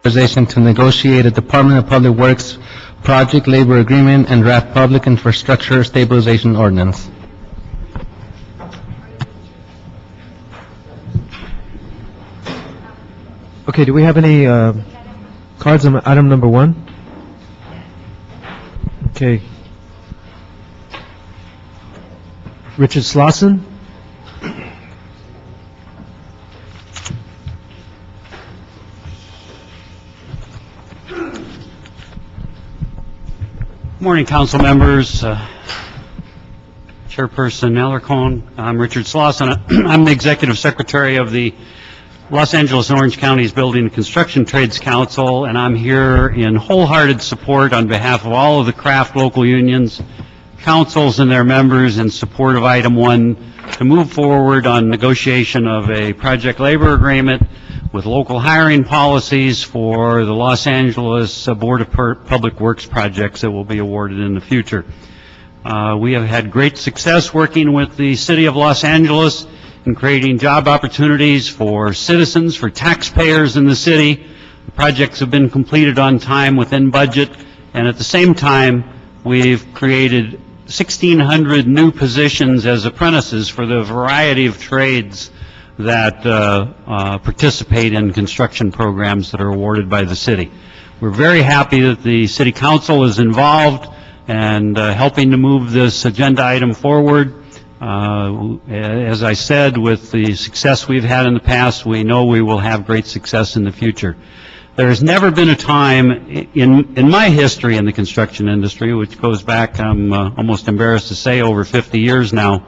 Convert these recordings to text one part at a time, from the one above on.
authorization to negotiate a Department of Public Works project labor agreement and draft public infrastructure stabilization ordinance. Okay, do we have any cards on item number 1? Okay. Richard Slauson? Morning, council members, Chairperson Alarcon. I'm Richard Slauson. I'm the Executive Secretary of the Los Angeles and Orange Counties Building and Construction Trades Council, and I'm here in wholehearted support on behalf of all of the craft local unions, councils and their members in support of item 1 to move forward on negotiation of a project labor agreement with local hiring policies for the Los Angeles Board of Public Works projects that will be awarded in the future. We have had great success working with the City of Los Angeles in creating job opportunities for citizens, for taxpayers in the city. The projects have been completed on time, within budget, and at the same time, we've created 1,600 new positions as apprentices for the variety of trades that participate in construction programs that are awarded by the city. We're very happy that the City Council is involved and helping to move this agenda item forward. As I said, with the success we've had in the past, we know we will have great success in the future. There has never been a time in my history in the construction industry, which goes back, I'm almost embarrassed to say, over 50 years now,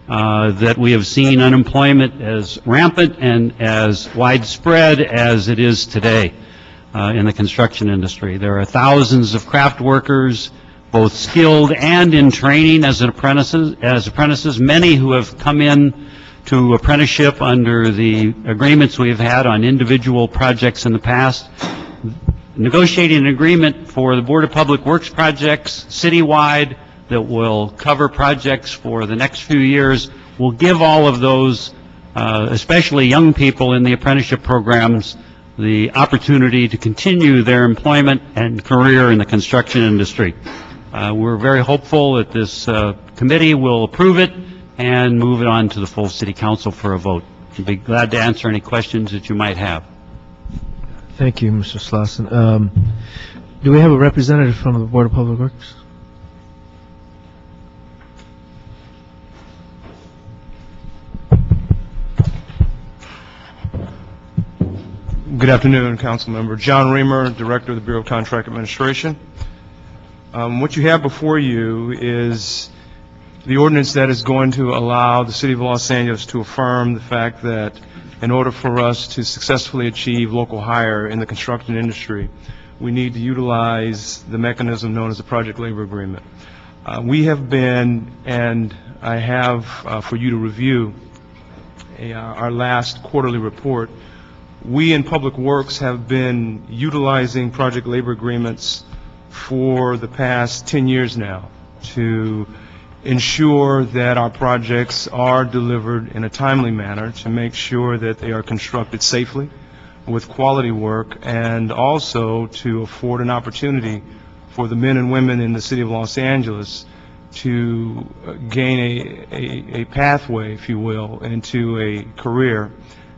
that we have seen unemployment as rampant and as widespread as it is today in the construction industry. There are thousands of craft workers, both skilled and in training as apprentices, many who have come in to apprenticeship under the agreements we've had on individual projects in the past. Negotiating an agreement for the Board of Public Works projects citywide that will cover projects for the next few years will give all of those, especially young people in the apprenticeship programs, the opportunity to continue their employment and career in the construction industry. We're very hopeful that this committee will approve it and move it on to the full City Council for a vote. I'd be glad to answer any questions that you might have. Thank you, Mr. Slauson. Do we have a representative from the Board of Public Works? Good afternoon, Council Member. John Reamer, Director of the Bureau of Contract Administration. What you have before you is the ordinance that is going to allow the City of Los Angeles to affirm the fact that in order for us to successfully achieve local hire in the construction industry, we need to utilize the mechanism known as the Project Labor Agreement. We have been, and I have for you to review our last quarterly report, we in Public Works have been utilizing project labor agreements for the past 10 years now to ensure that our projects are delivered in a timely manner, to make sure that they are constructed safely with quality work, and also to afford an opportunity for the men and women in the City of Los Angeles to gain a pathway, if you will, into a career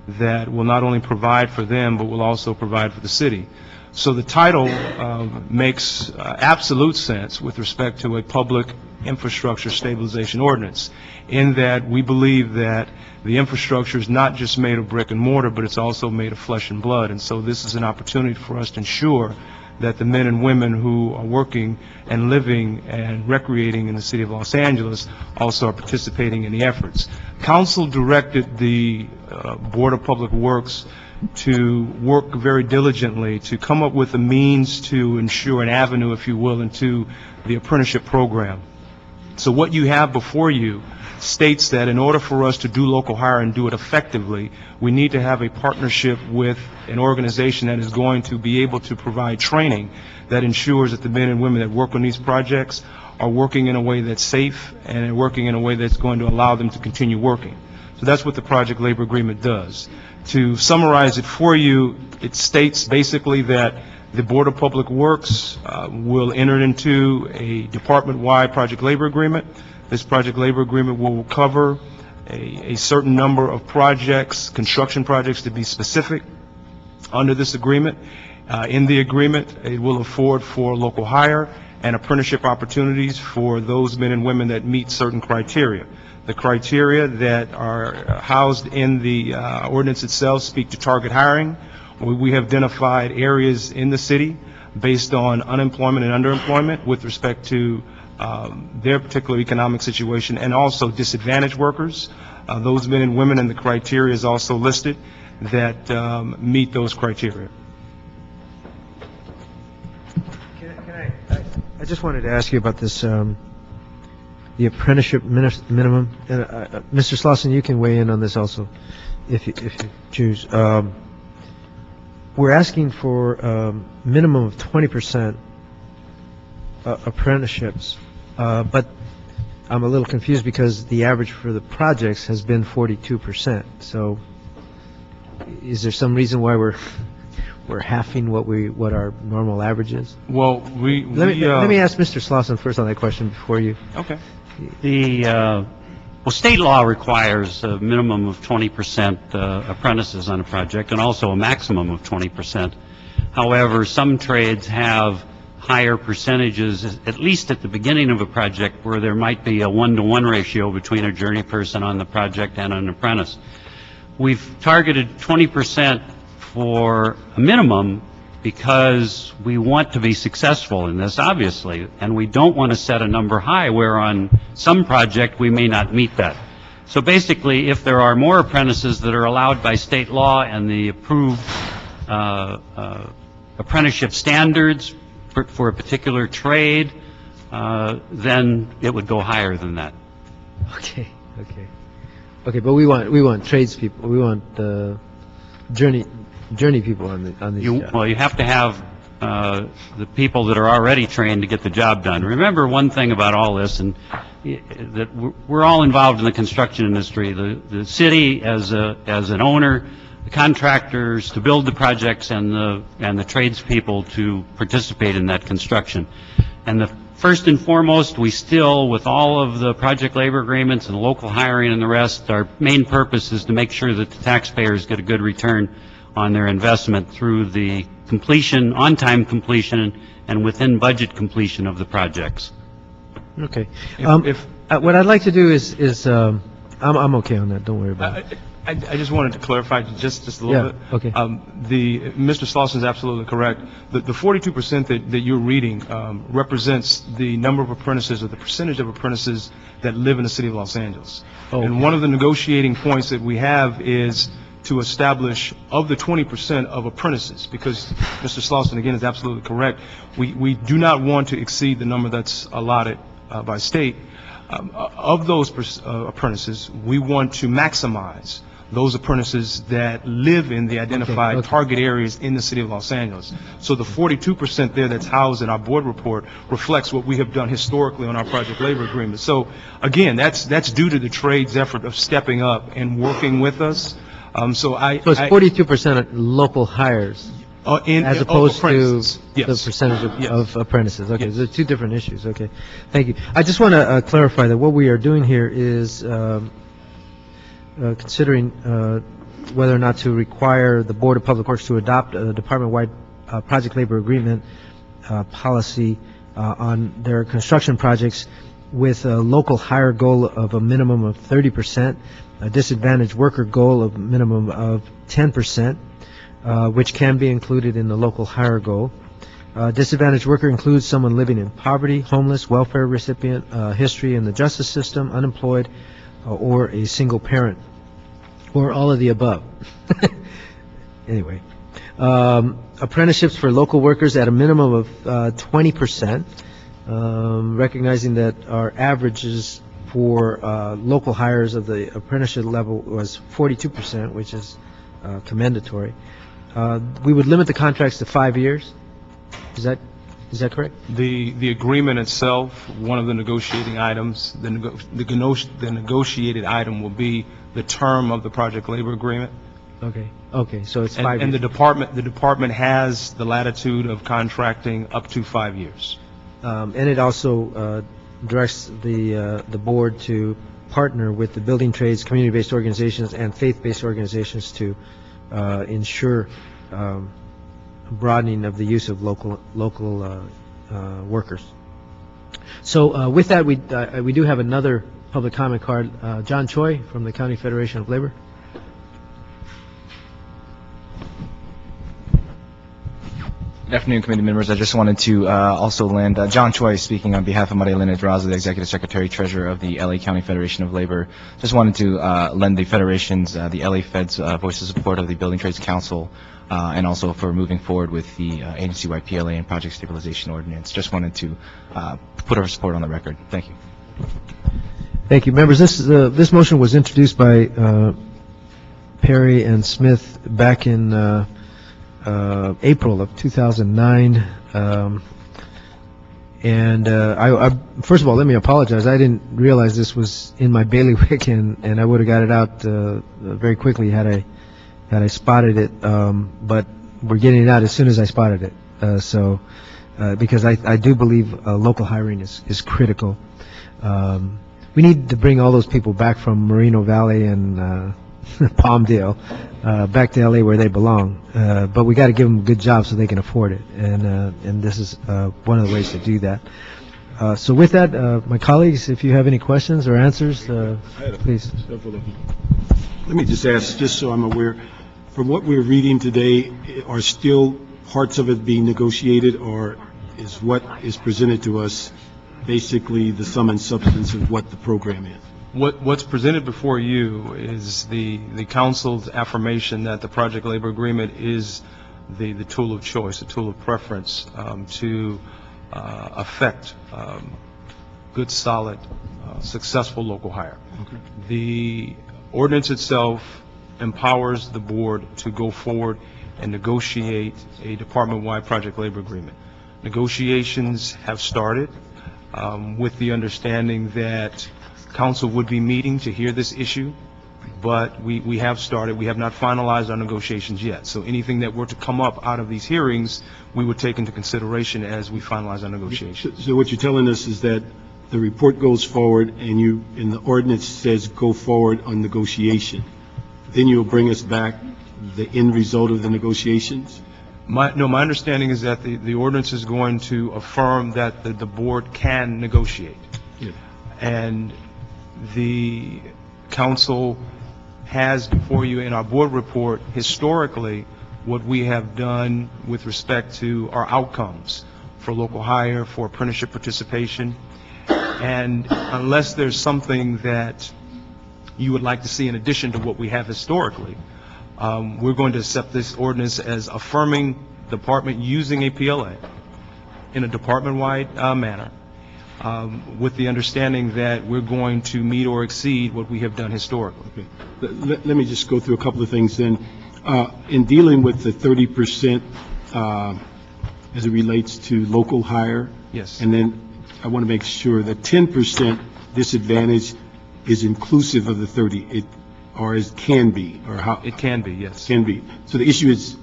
that will not only provide for them, but will also provide for the city. So the title makes absolute sense with respect to a public infrastructure stabilization ordinance, in that we believe that the infrastructure is not just made of brick and mortar, but it's also made of flesh and blood. And so this is an opportunity for us to ensure that the men and women who are working and living and recreating in the City of Los Angeles also are participating in the efforts. Council directed the Board of Public Works to work very diligently to come up with a means to ensure an avenue, if you will, into the apprenticeship program. So what you have before you states that in order for us to do local hire and do it effectively, we need to have a partnership with an organization that is going to be able to provide training that ensures that the men and women that work on these projects are working in a way that's safe and are working in a way that's going to allow them to continue working. So that's what the project labor agreement does. To summarize it for you, it states basically that the Board of Public Works will enter into a department-wide project labor agreement. This project labor agreement will cover a certain number of projects, construction projects to be specific, under this agreement. In the agreement, it will afford for local hire and apprenticeship opportunities for those men and women that meet certain criteria. The criteria that are housed in the ordinance itself speak to target hiring. We have identified areas in the city based on unemployment and underemployment with respect to their particular economic situation, and also disadvantaged workers. Those men and women in the criteria is also listed that meet those criteria. I just wanted to ask you about this, the apprenticeship minimum. And, Mr. Slauson, you can weigh in on this also, if you choose. We're asking for a minimum of 20% apprenticeships, but I'm a little confused because the average for the projects has been 42%. So, is there some reason why we're halving what our normal average is? Well, let me ask Mr. Slauson first on that question before you. Okay. Well, state law requires a minimum of 20% apprentices on a project, and also a maximum of 20%. However, some trades have higher percentages, at least at the beginning of a project, where there might be a 1-to-1 ratio between a journey person on the project and an apprentice. We've targeted 20% for a minimum because we want to be successful in this, obviously, and we don't want to set a number high where on some project we may not meet that. So basically, if there are more apprentices that are allowed by state law and the approved apprenticeship standards for a particular trade, then it would go higher than that. Okay, but we want tradespeople. We want journey people on these jobs. Well, you have to have the people that are already trained to get the job done. Remember one thing about all this, and that we're all involved in the construction industry. The city as an owner, the contractors to build the projects, and the tradespeople to participate in that construction. And the first and foremost, we still, with all of the project labor agreements and local hiring and the rest, our main purpose is to make sure that the taxpayers get a good return on their investment through the completion, on-time completion, and within budget completion of the projects. Okay. What I'd like to do is I'm okay on that. Don't worry about it. I just wanted to clarify just a little bit. Okay. Mr. Slauson is absolutely correct. The 42% that you're reading represents the number of apprentices, or the percentage of apprentices that live in the city of Los Angeles. Oh, okay. And one of the negotiating points that we have is to establish, of the 20% of apprentices, because Mr. Slauson, again, is absolutely correct, we do not want to exceed the number that's allotted by state. Of those apprentices, we want to maximize those apprentices that live in the identified target areas in the city of Los Angeles. So the 42% there that's housed in our board report reflects what we have done historically on our project labor agreement. So again, that's due to the trade's effort of stepping up and working with us. So it's 42% local hires, as opposed to the percentage of apprentices. Okay, Yes. Those are two different issues. Okay, thank you. I just want to clarify that what we are doing here is considering whether or not to require the Board of Public Works to adopt a department-wide project labor agreement policy on their construction projects with a local hire goal of a minimum of 30%, a disadvantaged worker goal of minimum of 10%, which can be included in the local hire goal. Disadvantaged worker includes someone living in poverty, homeless, welfare recipient, history in the justice system, unemployed, or a single parent, or all of the above. Anyway, apprenticeships for local workers at a minimum of 20%, recognizing that our averages for local hires of the apprenticeship level was 42%, which is commendatory. We would limit the contracts to 5 years. Is that correct? The agreement itself, one of the negotiating items, the negotiated item will be the term of the project labor agreement. Okay, so it's 5 years. And the department has the latitude of contracting up to 5 years. And it also directs the board to partner with the building trades, community-based organizations, and faith-based organizations to ensure broadening of the use of local workers. So with that, we do have another public comment card. John Choi from the County Federation of Labor. Good afternoon, committee members. I just wanted to also lend, John Choi speaking on behalf of Maria Elena Draza, the Executive Secretary Treasurer of the LA County Federation of Labor. Just wanted to lend the Federation's, the LA Fed's voice of support of the Building Trades Council and also for moving forward with the agency-wide PLA and Project Stabilization Ordinance. Just wanted to put our support on the record. Thank you. Thank you. Members, this motion was introduced by Perry and Smith back in April of 2009, and first of all, let me apologize. I didn't realize this was in my bailiwick, and I would have got it out very quickly had I spotted it. But we're getting it out as soon as I spotted it. Because I do believe local hiring is critical. We need to bring all those people back from Moreno Valley and Palmdale back to LA where they belong, but we got to give them a good job so they can afford it, and this is one of the ways to do that. So with that, my colleagues, if you have any questions or answers, please. Let me just ask, just so I'm aware, from what we're reading today, are still parts of it being negotiated, or is what is presented to us basically the sum and substance of what the program is? What's presented before you is the council's affirmation that the project labor agreement is the tool of choice, the tool of preference to affect good, solid, successful local hire. Okay. The ordinance itself empowers the board to go forward and negotiate a department-wide project labor agreement. Negotiations have started with the understanding that council would be meeting to hear this issue, but we have started. We have not finalized our negotiations yet. So anything that were to come up out of these hearings, we would take into consideration as we finalize our negotiations. So what you're telling us is that the report goes forward and the ordinance says go forward on negotiation. Then you'll bring us back the end result of the negotiations? My understanding is that the ordinance is going to affirm that the board can negotiate. Yeah. And the council has before you in our board report historically what we have done with respect to our outcomes for local hire, for apprenticeship participation. And unless there's something that you would like to see in addition to what we have historically, we're going to accept this ordinance as affirming department using a PLA in a department-wide manner, with the understanding that we're going to meet or exceed what we have done historically. Okay. Let me just go through a couple of things then. In dealing with the 30% as it relates to local hire, Yes. and then I want to make sure that 10% disadvantage is inclusive of the 30, or it can be, or how? It can be, yes. Can be. So the issue is,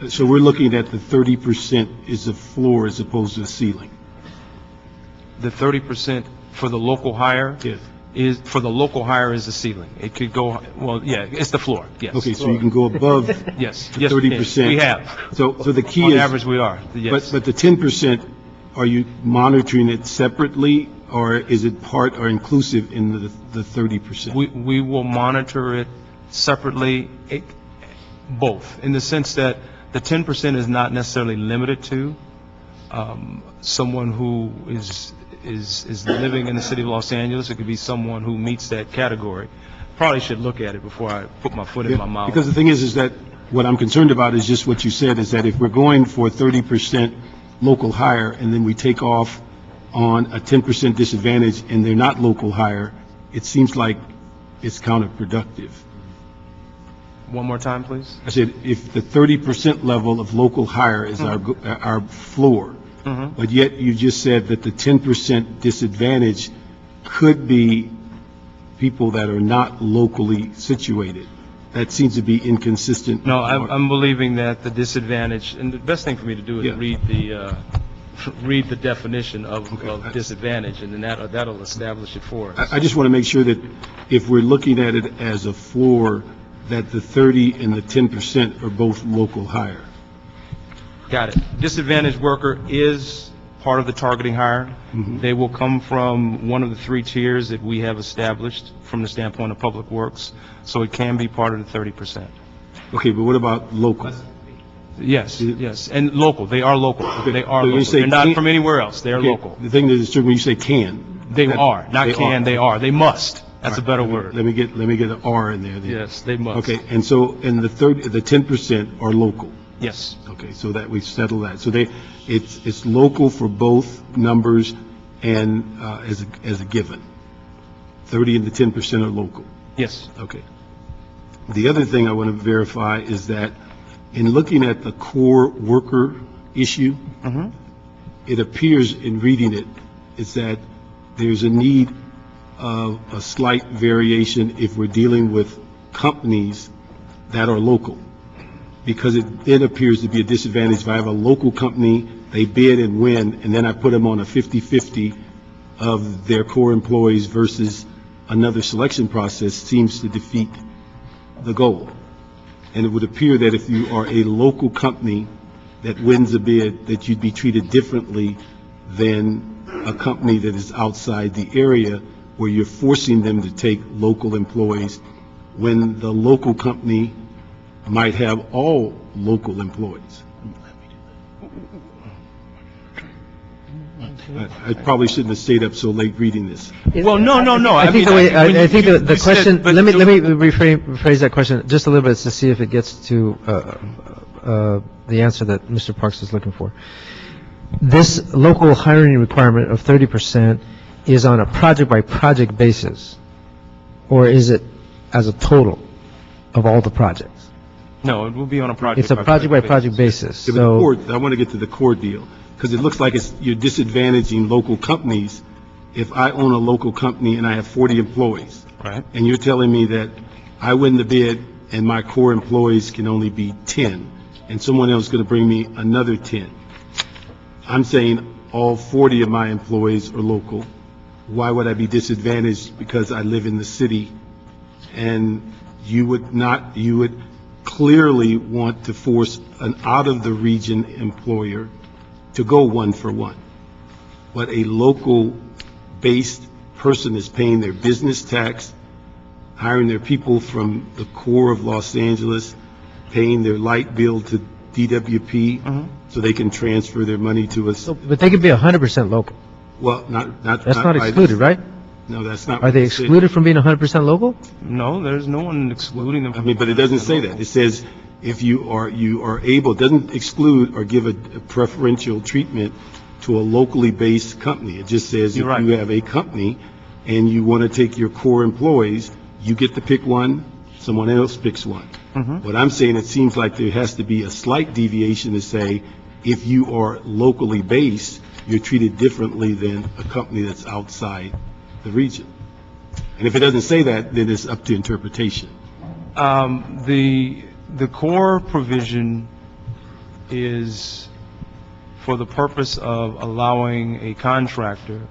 so we're looking at the 30% is a floor as opposed to a ceiling. The 30% for the local hire Yes. is the ceiling. It could go, well, yeah, it's the floor, yes. Okay, so you can go above Yes, the yes, we can. 30%. We have. So the key On is, average, we are, yes. but the 10%, are you monitoring it separately, or is it part or inclusive in the 30%? We will monitor it separately, both, in the sense that the 10% is not necessarily limited to someone who is living in the city of Los Angeles. It could be someone who meets that category. Probably should look at it before I put my foot in my mouth. Because the thing is that what I'm concerned about is just what you said, is that if we're going for 30% local hire and then we take off on a 10% disadvantage and they're not local hire, it seems like it's counterproductive. One more time, please. I said, if the 30% level of local hire is our floor, but yet you just said that the 10% disadvantage could be people that are not locally situated. That seems to be inconsistent. No, I'm believing that the disadvantage, and the best thing for me to do is Yeah. read the definition of disadvantage, and then that'll establish it for us. I just want to make sure that if we're looking at it as a floor, that the 30 and the 10% are both local hire. Got it. Disadvantaged worker is part of the targeting hire. They will come from one of the 3 tiers that we have established from the standpoint of Public Works, so it can be part of the 30%. Okay, but what about local? Yes, yes, and local, they are local. They are So you local. say They're not can- from anywhere else. They are Okay, local. The thing that disturbs me, you say can. They are, not They can, are. they are. They must. That's a better word. Let me get an R in there then. Yes, they must. Okay, and so, and the 10% are local. Yes. Okay, so that we settle that. So it's local for both numbers and as a given. 30 and the 10% are local. Yes. Okay. The other thing I want to verify is that in looking at the core worker issue, it appears in reading it, is that there's a need of a slight variation if we're dealing with companies that are local. Because it then appears to be a disadvantage if I have a local company, they bid and win, and then I put them on a 50-50 of their core employees versus another selection process seems to defeat the goal. And it would appear that if you are a local company that wins a bid, that you'd be treated differently than a company that is outside the area where you're forcing them to take local employees when the local company might have all local employees. I probably shouldn't have stayed up so late reading this. Well, no. I think the you question, said- but let me rephrase that question just a little bit to see if it gets to the answer that Mr. Parks is looking for. This local hiring requirement of 30% is on a project-by-project basis, or is it as a total of all the projects? No, it will be on a project. It's a project-by-project basis, Yeah, but the so... core, I want to get to the core deal, because it looks like you're disadvantaging local companies. If I own a local company and I have 40 employees, Right. and you're telling me that I win the bid and my core employees can only be 10, and someone else is going to bring me another 10. I'm saying all 40 of my employees are local. Why would I be disadvantaged because I live in the city? And you would clearly want to force an out-of-the-region employer to go 1-for-1. But a local-based person is paying their business tax, hiring their people from the core of Los Angeles, paying their light bill to DWP, so they can transfer their money to us. But they could be 100% local. Well, not. That's not excluded, right? No, that's not. Are what they it said. excluded from being 100% local? No, there's no one excluding them. I mean, but it doesn't say that. It says if you are able, it doesn't exclude or give a preferential treatment to a locally based company. It just says if You're right. you have a company and you want to take your core employees, you get to pick one, someone else picks one. What I'm saying, it seems like there has to be a slight deviation to say if you are locally based, you're treated differently than a company that's outside the region. And if it doesn't say that, then it's up to interpretation. The core provision is for the purpose of allowing a contractor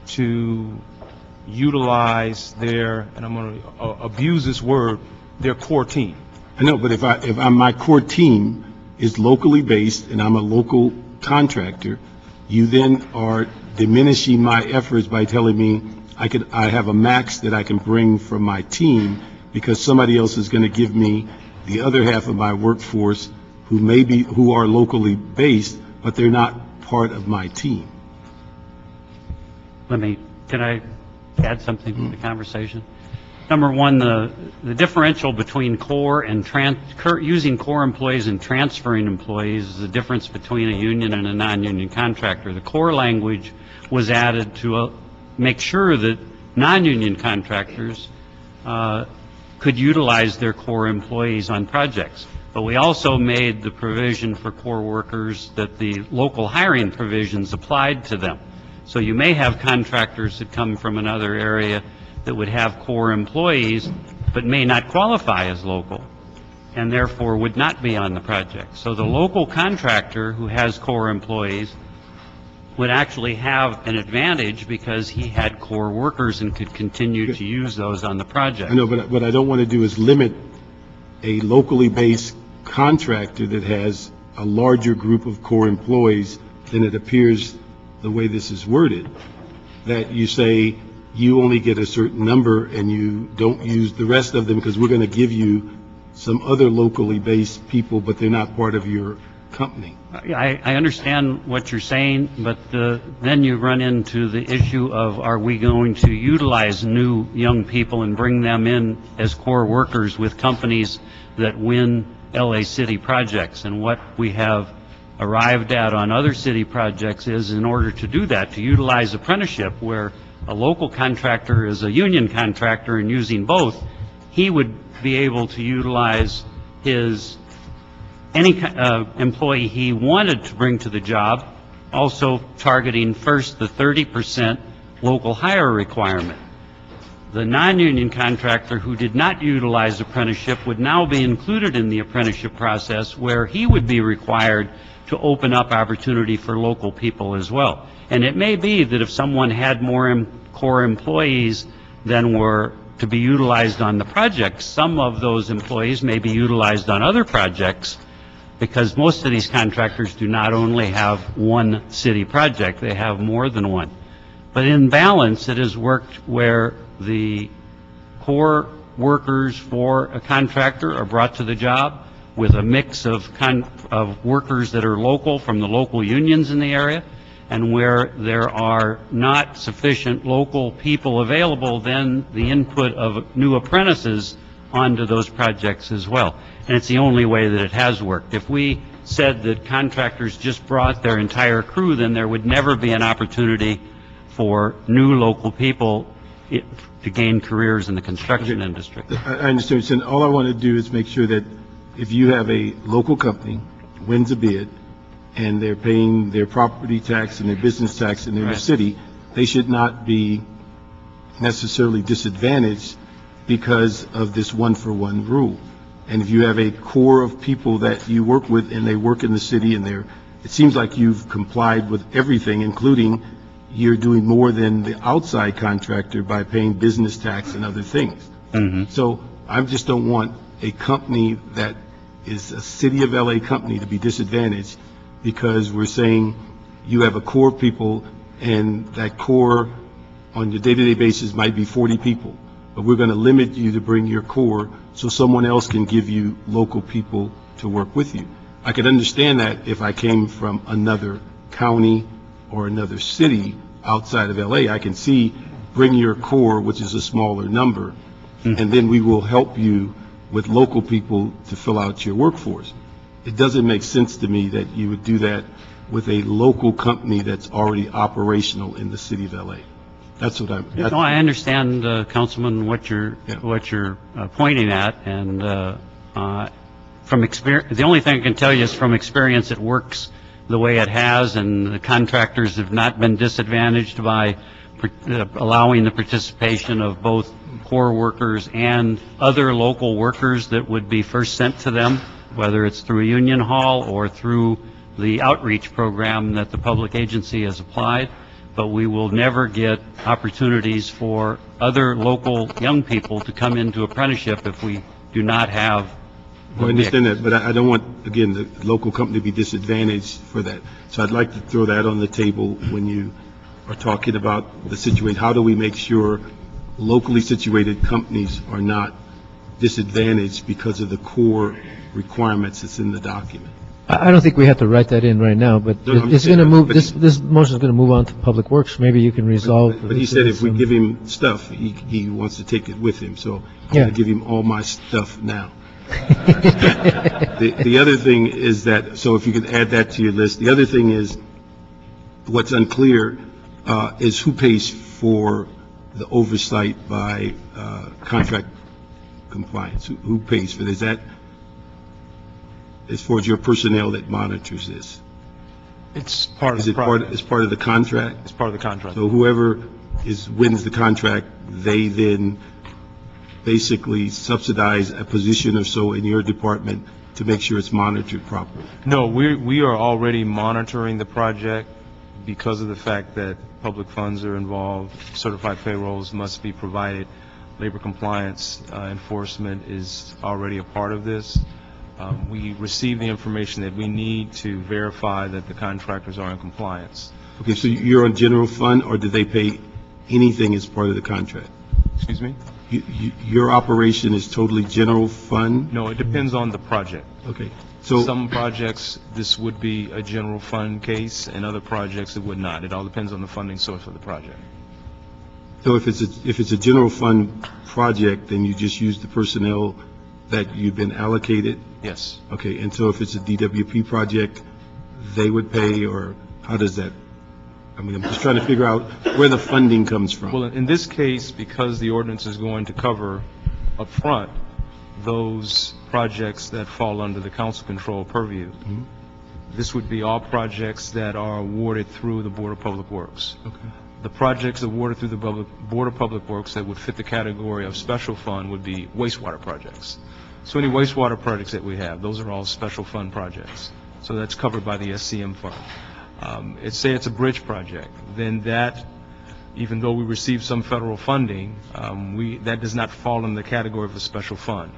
to utilize their, and I'm going to abuse this word, their core team. I know, but if my core team is locally based and I'm a local contractor, you then are diminishing my efforts by telling me I have a max that I can bring from my team because somebody else is going to give me the other half of my workforce who are locally based, but they're not part of my team. Can I add something to the conversation? Number one, the differential between core and using core employees and transferring employees is the difference between a union and a non-union contractor. The core language was added to make sure that non-union contractors could utilize their core employees on projects. But we also made the provision for core workers that the local hiring provisions applied to them. So you may have contractors that come from another area that would have core employees, but may not qualify as local, and therefore would not be on the project. So the local contractor who has core employees would actually have an advantage because he had core workers and could continue to use those on the project. I know, but what I don't want to do is limit a locally based contractor that has a larger group of core employees than it appears the way this is worded, that you say you only get a certain number and you don't use the rest of them because we're going to give you some other locally based people, but they're not part of your company. I understand what you're saying, but then you run into the issue of, are we going to utilize new young people and bring them in as core workers with companies that win LA City projects? And what we have arrived at on other city projects is, in order to do that, to utilize apprenticeship, where a local contractor is a union contractor and using both, he would be able to utilize any employee he wanted to bring to the job, also targeting first the 30% local hire requirement. The non-union contractor who did not utilize apprenticeship would now be included in the apprenticeship process, where he would be required to open up opportunity for local people as well. And it may be that if someone had more core employees than were to be utilized on the project, some of those employees may be utilized on other projects, because most of these contractors do not only have one city project, they have more than one. But in balance, it has worked where the core workers for a contractor are brought to the job with a mix of workers that are local from the local unions in the area, and where there are not sufficient local people available, then the input of new apprentices onto those projects as well. And it's the only way that it has worked. If we said that contractors just brought their entire crew, then there would never be an opportunity for new local people to gain careers in the construction industry. I understand. And all I want to do is make sure that if you have a local company wins a bid and they're paying their property tax and their business tax in their city, they should not be necessarily disadvantaged because of this one-for-one rule. And if you have a core of people that you work with and they work in the city and it seems like you've complied with everything, including you're doing more than the outside contractor by paying business tax and other things. Mm-hmm. So I just don't want a company that is a City of LA company to be disadvantaged because we're saying you have a core of people and that core on your day-to-day basis might be 40 people, but we're going to limit you to bring your core so someone else can give you local people to work with you. I could understand that if I came from another county or another city outside of LA. I can see bring your core, which is a smaller number, and then we will help you with local people to fill out your workforce. It doesn't make sense to me that you would do that with a local company that's already operational in the city of LA. That's what I'm. No, I understand, Councilman, what you're pointing at, and from experience, the only thing I can tell you is from experience it works the way it has, and the contractors have not been disadvantaged by allowing the participation of both core workers and other local workers that would be first sent to them, whether it's through a union hall or through the outreach program that the public agency has applied. But we will never get opportunities for other local young people to come into apprenticeship if we do not have. I understand that, but I don't want, again, the local company to be disadvantaged for that. So I'd like to throw that on the table when you are talking about the situation. How do we make sure locally situated companies are not disadvantaged because of the core requirements that's in the document? I don't think we have to write that in right now, but No, I'm it's saying- going to move, but- this motion is going to move on to Public Works. Maybe you can resolve. But he said if we give him stuff, he wants to take it with him, so I'm Yeah. going to give him all my stuff now. The other thing is that, so if you could add that to your list, the other thing is, what's unclear is who pays for the oversight by contract compliance? Who pays for this? Is that, as far as your personnel that monitors this? It's part of Is the it part, project. it's part of the contract? It's part of the contract. So whoever wins the contract, they then basically subsidize a position or so in your department to make sure it's monitored properly. No, we are already monitoring the project because of the fact that public funds are involved, certified payrolls must be provided, labor compliance enforcement is already a part of this. We receive the information that we need to verify that the contractors are in compliance. Okay, so you're on general fund, or do they pay anything as part of the contract? Excuse me? Your operation is totally general fund? No, it depends on the project. Okay, so, Some projects, this would be a general fund case, and other projects, it would not. It all depends on the funding source of the project. so if it's a general fund project, then you just use the personnel that you've been allocated? Yes. Okay, and so if it's a DWP project, they would pay, or how does that? I mean, I'm just trying to figure out where the funding comes from. Well, in this case, because the ordinance is going to cover upfront those projects that fall under the council control purview, this would be all projects that are awarded through the Board of Public Works. Okay. The projects awarded through the Board of Public Works that would fit the category of special fund would be wastewater projects. So any wastewater projects that we have, those are all special fund projects. So that's covered by the SCM fund. Say it's a bridge project, then that, even though we receive some federal funding, that does not fall in the category of a special fund.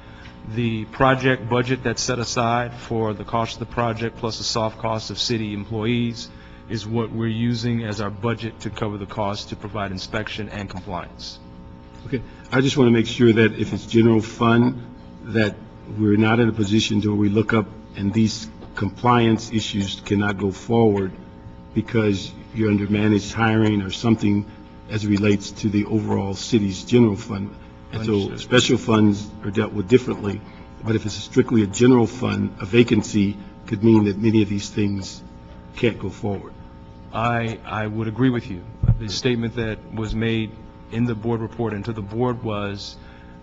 The project budget that's set aside for the cost of the project plus the soft cost of city employees is what we're using as our budget to cover the cost to provide inspection and compliance. Okay, I just want to make sure that if it's general fund, that we're not in a position to where we look up and these compliance issues cannot go forward because you're under managed hiring or something as it relates to the overall city's general fund. And so Understood. special funds are dealt with differently, but if it's strictly a general fund, a vacancy could mean that many of these things can't go forward. I would agree with you. The statement that was made in the board report and to the board was,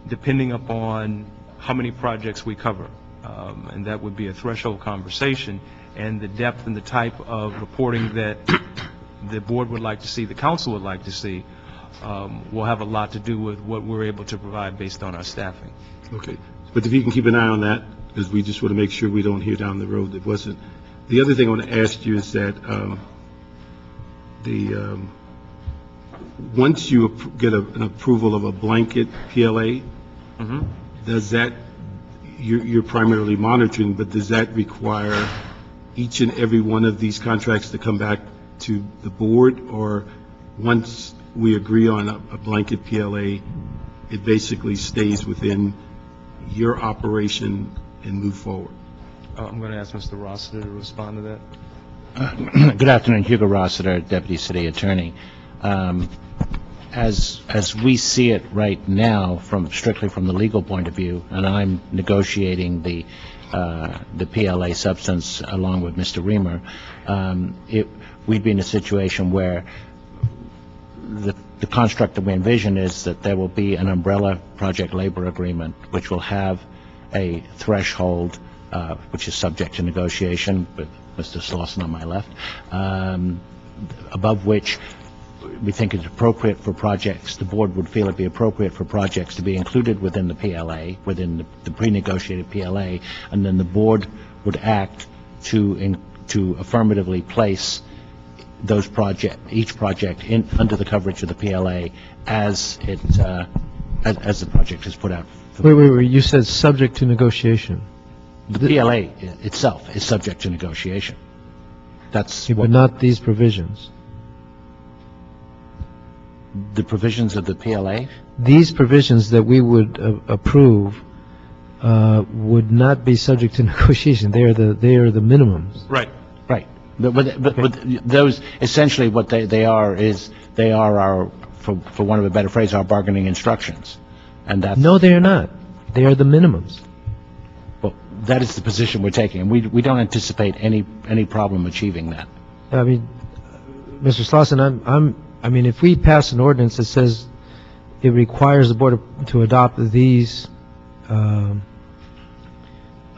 depending upon how many projects we cover, and that would be a threshold conversation, and the depth and the type of reporting that the board would like to see, the council would like to see, will have a lot to do with what we're able to provide based on our staffing. Okay, but if you can keep an eye on that, because we just want to make sure we don't hear down the road that wasn't. The other thing I want to ask you is that once you get an approval of a blanket PLA, does that, you're primarily monitoring, but does that require each and every one of these contracts to come back to the board, or once we agree on a blanket PLA, it basically stays within your operation and move forward? I'm going to ask Mr. Rossiter to respond to that. Good afternoon, Hugo Rossiter, Deputy City Attorney. As we see it right now, strictly from the legal point of view, and I'm negotiating the PLA substance along with Mr. Reamer, we'd be in a situation where the construct that we envision is that there will be an umbrella project labor agreement, which will have a threshold, which is subject to negotiation, with Mr. Slauson on my left, above which we think it's appropriate for projects, the board would feel it'd be appropriate for projects to be included within the PLA, within the pre-negotiated PLA, and then the board would act to affirmatively place those each project under the coverage of the PLA as as the project is put out. Wait, you said subject to negotiation. The PLA itself is subject to negotiation. That's But not these provisions. the provisions of the PLA. These provisions that we would approve would not be subject to negotiation. They are the minimums. Right. Right. But those, essentially what they are is, they are our, for want of a better phrase, our bargaining instructions. And that's... No, they are not. They are the minimums. Well, that is the position we're taking, and we don't anticipate any problem achieving that. I mean, Mr. Slauson, I mean, if we pass an ordinance that says it requires the board to adopt these, adopt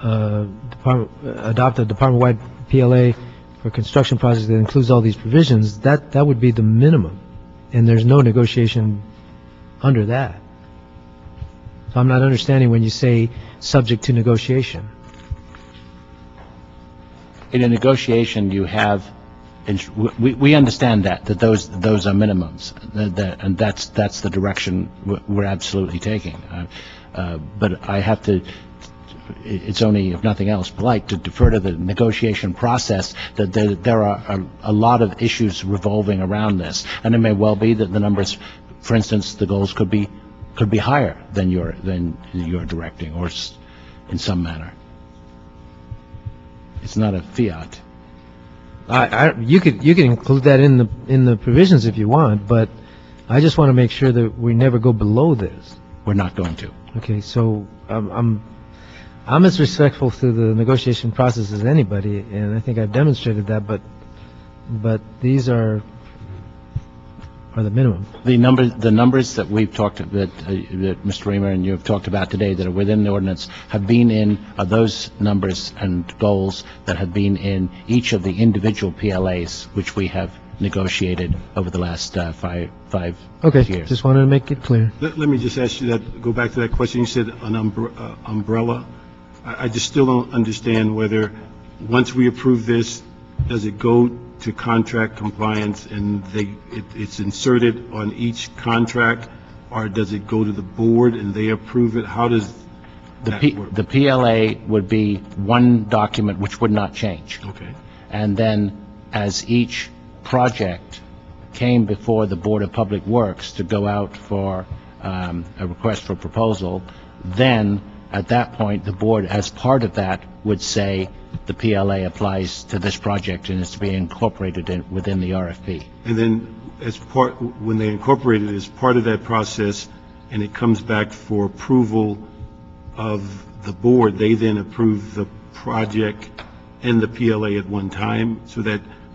a department-wide PLA for construction projects that includes all these provisions, that would be the minimum, and there's no negotiation under that. So I'm not understanding when you say subject to negotiation. In a negotiation, you have, we understand that those are minimums, and that's the direction we're absolutely taking. But I have to, it's only, if nothing else, polite to defer to the negotiation process, that there are a lot of issues revolving around this. And it may well be that the numbers, for instance, the goals could be higher than you're directing, or in some manner. It's not a fiat. You could include that in the provisions if you want, but I just want to make sure that we never go below this. We're not going to. Okay, so I'm as respectful to the negotiation process as anybody, and I think I've demonstrated that. But these are the minimum. The numbers that we've talked that Mr. Reamer and you have talked about today that are within the ordinance have been in those numbers and goals that have been in each of the individual PLAs which we have negotiated over the last five Okay, years. just wanted to make it clear. Let me just ask you that, go back to that question. You said an umbrella. I just still don't understand whether, once we approve this, does it go to contract compliance and it's inserted on each contract, or does it go to the board and they approve it? How does that work? The PLA would be one document which would not change. Okay. And then as each project came before the Board of Public Works to go out for a request for proposal, then at that point the board, as part of that, would say the PLA applies to this project and is to be incorporated within the RFP. And then when they incorporate it as part of that process and it comes back for approval of the board, they then approve the project and the PLA at one time,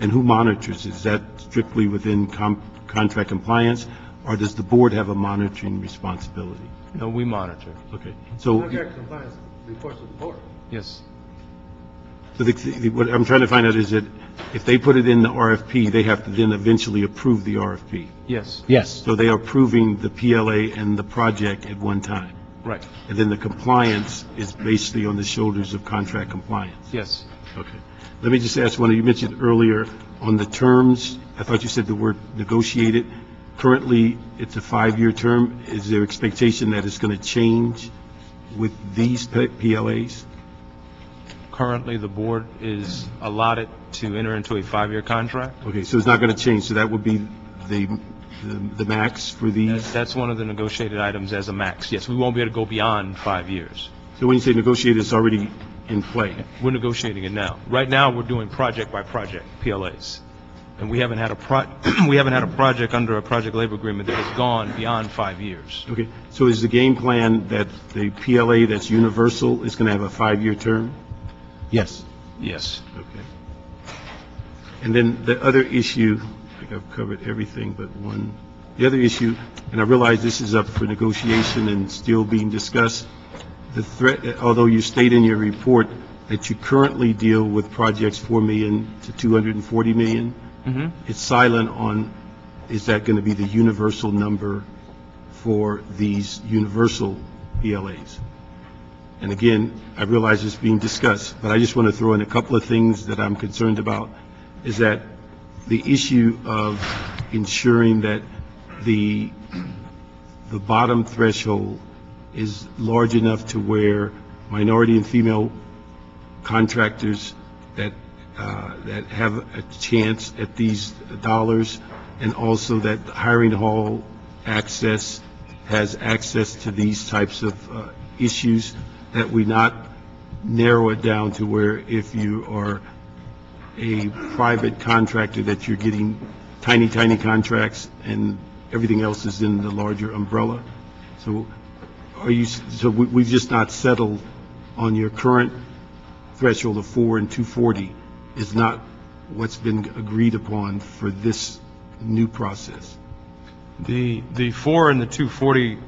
and who monitors? Is that strictly within contract compliance, or does the board have a monitoring responsibility? No, we monitor. Okay. So, Contract compliance reports to the board. Yes. so what I'm trying to find out is that if they put it in the RFP, they have to then eventually approve the RFP. Yes. Yes. So they are approving the PLA and the project at one time. Right. And then the compliance is basically on the shoulders of contract compliance. Yes. Okay. Let me just ask one, you mentioned earlier on the terms, I thought you said the word negotiated. Currently, it's a 5-year term. Is there expectation that it's going to change with these PLAs? Currently, the board is allotted to enter into a 5-year contract. Okay, so it's not going to change, so that would be the max for these? That's one of the negotiated items as a max. Yes, we won't be able to go beyond 5 years. So when you say negotiated, it's already in play? We're negotiating it now. Right now, we're doing project by project PLAs, and we haven't had a project under a project labor agreement that has gone beyond 5 years. Okay, so is the game plan that the PLA that's universal is going to have a 5-year term? Yes. Yes. Okay. And then the other issue, I think I've covered everything but one. The other issue, and I realize this is up for negotiation and still being discussed, the threat, although you state in your report that you currently deal with projects 4 million to 240 million, it's silent on, is that going to be the universal number for these universal PLAs? And again, I realize it's being discussed, but I just want to throw in a couple of things that I'm concerned about, is that the issue of ensuring that the bottom threshold is large enough to where minority and female contractors that have a chance at these dollars, and also that hiring hall access has access to these types of issues. that we not narrow it down to where if you are a private contractor that you're getting tiny, tiny contracts and everything else is in the larger umbrella? So we've just not settled on your current threshold of 4 and 240 is not what's been agreed upon for this new process? The 4 and the 240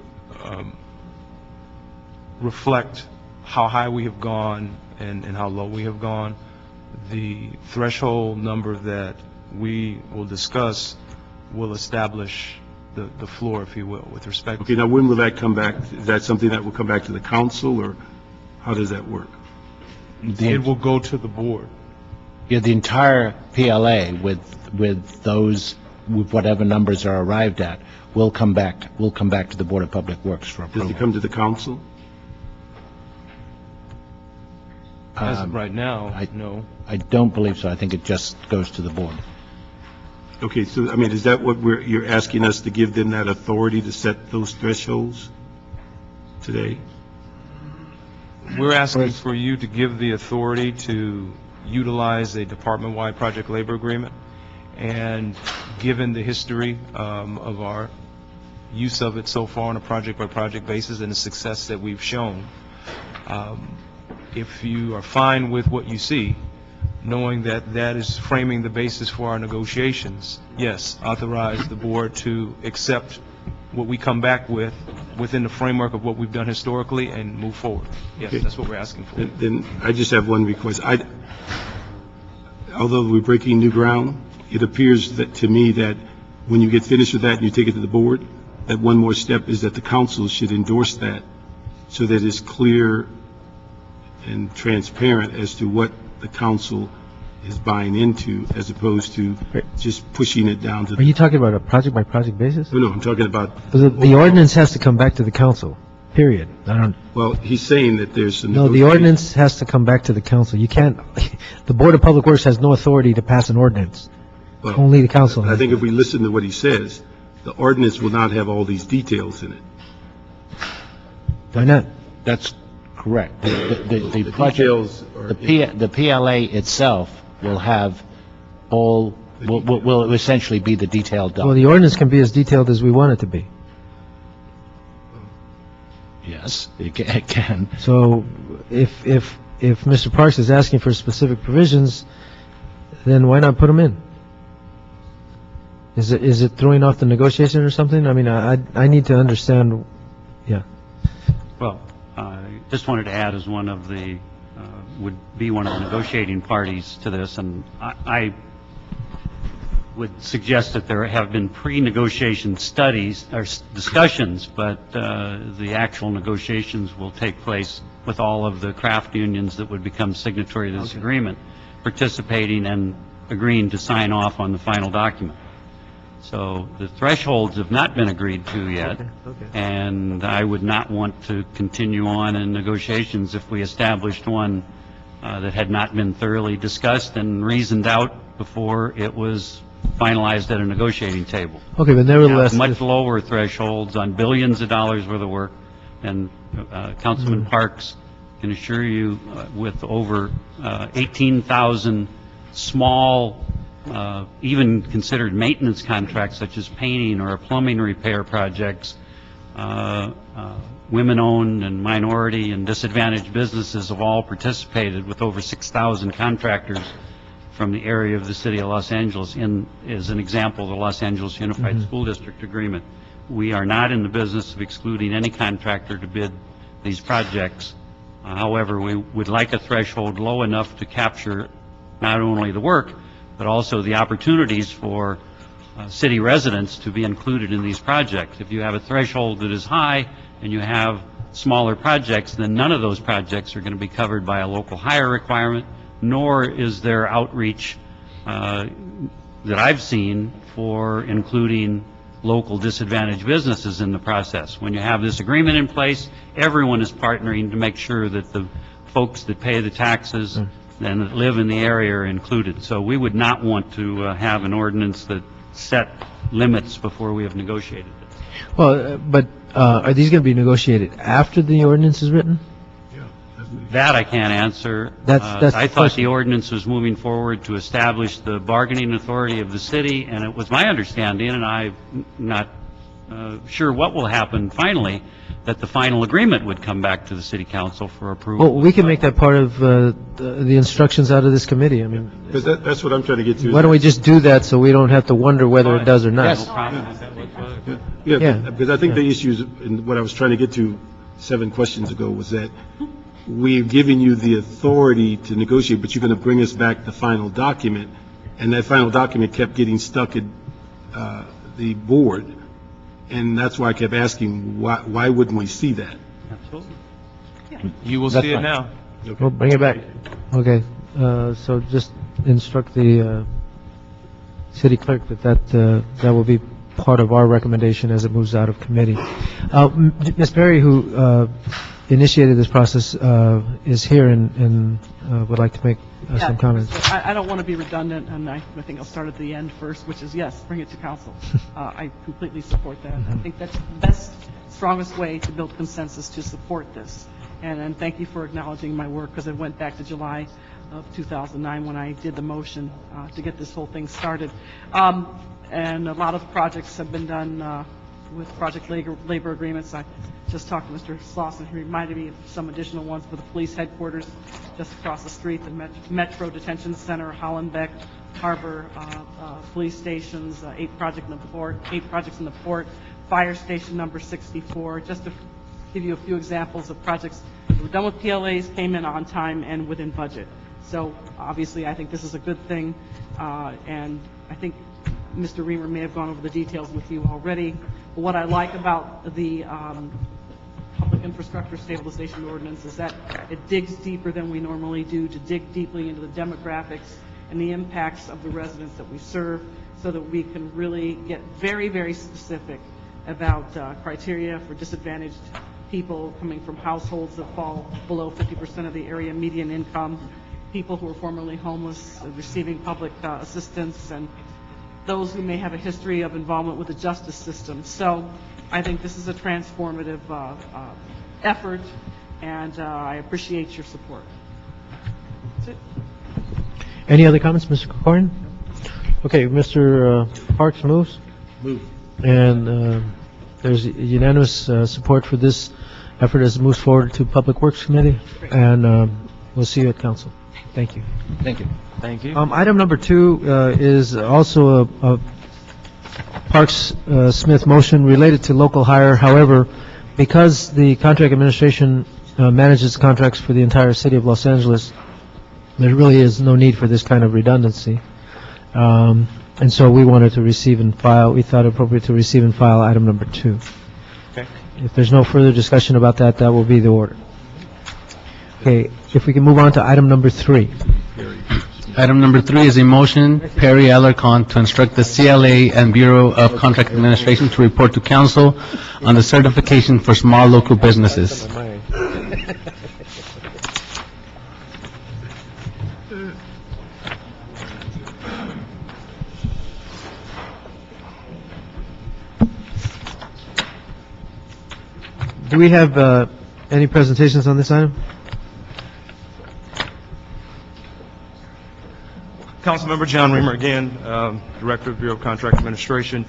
reflect how high we have gone and how low we have gone. The threshold number that we will discuss will establish the floor, if you will, with respect Okay, now when will that come back? Is that something that will come back to the council, or how does that work? it will go to the board. Yeah, the entire PLA with whatever numbers are arrived at will come back to the Board of Public Works for Does approval. it come to the council? As of right now, no. I don't believe so. I think it just goes to the board. Okay, so, I mean, is that what you're asking us to give them that authority to set those thresholds today? We're asking for you to give the authority to utilize a department-wide project labor agreement, and given the history of our use of it so far on a project-by-project basis and the success that we've shown, if you are fine with what you see, knowing that that is framing the basis for our negotiations, yes, authorize the board to accept what we come back with within the framework of what we've done historically and move forward. Yes, Okay. that's what we're asking for. Then I just have one request. Although we're breaking new ground, it appears that to me that when you get finished with that and you take it to the board, that one more step is that the council should endorse that so that it's clear and transparent as to what the council is buying into, as opposed to just pushing it down to Are you talking about a project-by-project basis? No, I'm talking about, The ordinance has to come back to the council, period. well, he's saying that there's some No, the negotiation. ordinance has to come back to the council. You can't, the Board of Public Works has no authority to pass an ordinance. Well, Only the council. I think if we listen to what he says, the ordinance will not have all these details in it. Why not? That's correct. The project, details are the PLA itself will have will essentially be the detailed Well, document. the ordinance can be as detailed as we want it to be. Yes, it can. So if Mr. Parks is asking for specific provisions, then why not put them in? Is it throwing off the negotiation or something? I mean, I need to understand, yeah. Well, I just wanted to add as one of the, would be one of the negotiating parties to this, and I would suggest that there have been pre-negotiation studies or discussions, but the actual negotiations will take place with all of the craft unions that would become signatory to this agreement, participating and agreeing to sign off on the final document. So the thresholds have not been agreed to yet, and I would not want to continue on in negotiations if we established one that had not been thoroughly discussed and reasoned out before it was finalized at a negotiating table. Okay, but nevertheless, Much lower thresholds on billions of dollars worth of work, and Councilman Parks can assure you with over 18,000 small, even considered maintenance contracts such as painting or plumbing repair projects, women-owned and minority and disadvantaged businesses have all participated with over 6,000 contractors from the area of the city of Los Angeles as an example of the Los Angeles Unified School District Agreement. We are not in the business of excluding any contractor to bid these projects. However, we would like a threshold low enough to capture not only the work, but also the opportunities for city residents to be included in these projects. If you have a threshold that is high and you have smaller projects, then none of those projects are going to be covered by a local hire requirement, nor is there outreach that I've seen for including local disadvantaged businesses in the process. When you have this agreement in place, everyone is partnering to make sure that the folks that pay the taxes and that live in the area are included. So we would not want to have an ordinance that set limits before we have negotiated it. well, but are these going to be negotiated after the ordinance is written? That I can't answer. That's I the thought question. the ordinance was moving forward to establish the bargaining authority of the city, and it was my understanding, and I'm not sure what will happen finally, that the final agreement would come back to the city council for approval. Well, we can make that part of the instructions out of this committee. I mean, Because that's what I'm trying to get to. why don't we just do that so we don't have to wonder whether it does or not? Yes. No problem. Is that what- Yeah, Yeah. because I think the issues, and what I was trying to get to 7 questions ago, was that we're giving you the authority to negotiate, but you're going to bring us back the final document, and that final document kept getting stuck at the board, and that's why I kept asking, why wouldn't we see that? Absolutely. You will That's see it fine. now. Well, bring it back. Okay, so just instruct the city clerk that will be part of our recommendation as it moves out of committee. Ms. Berry, who initiated this process, is here and would like to make some comments. I don't want to be redundant, and I think I'll start at the end first, which is, yes, bring it to council. I completely support that. I think that's the best, strongest way to build consensus to support this. And thank you for acknowledging my work, because it went back to July of 2009 when I did the motion to get this whole thing started. And a lot of projects have been done with project labor agreements. I just talked to Mr. Slauson. He reminded me of some additional ones for the police headquarters just across the street, the Metro Detention Center, Hollenbeck Harbor, police stations, 8 projects in the port, fire station number 64, just to give you a few examples of projects that were done with PLAs, came in on time and within budget. So obviously, I think this is a good thing, and I think Mr. Reamer may have gone over the details with you already. But what I like about the Public Infrastructure Stabilization Ordinance is that it digs deeper than we normally do, to dig deeply into the demographics and the impacts of the residents that we serve, so that we can really get very, very specific about criteria for disadvantaged people coming from households that fall below 50% of the area median income, people who are formerly homeless receiving public assistance, and those who may have a history of involvement with the justice system. So I think this is a transformative effort, and I appreciate your support. That's it. Any other comments, Mr. Corcoran? Okay, Mr. Parks moves. Move. And there's unanimous support for this effort as it moves forward to Public Works Committee, and we'll see you at council. Thank you. Thank you. Thank you. Item number 2 is also a Parks Smith motion related to local hire. However, because the contract administration manages contracts for the entire city of Los Angeles, there really is no need for this kind of redundancy. And so we wanted to receive and file, we thought it appropriate to receive and file item number 2. Okay. If there's no further discussion about that, that will be the order. Okay, if we can move on to item number 3. Item number 3 is a motion, Perry Alarcon, to instruct the CLA and Bureau of Contract Administration to report to council on the certification for small local businesses. Do we have any presentations on this item? Councilmember John Reamer again, Director of Bureau of Contract Administration.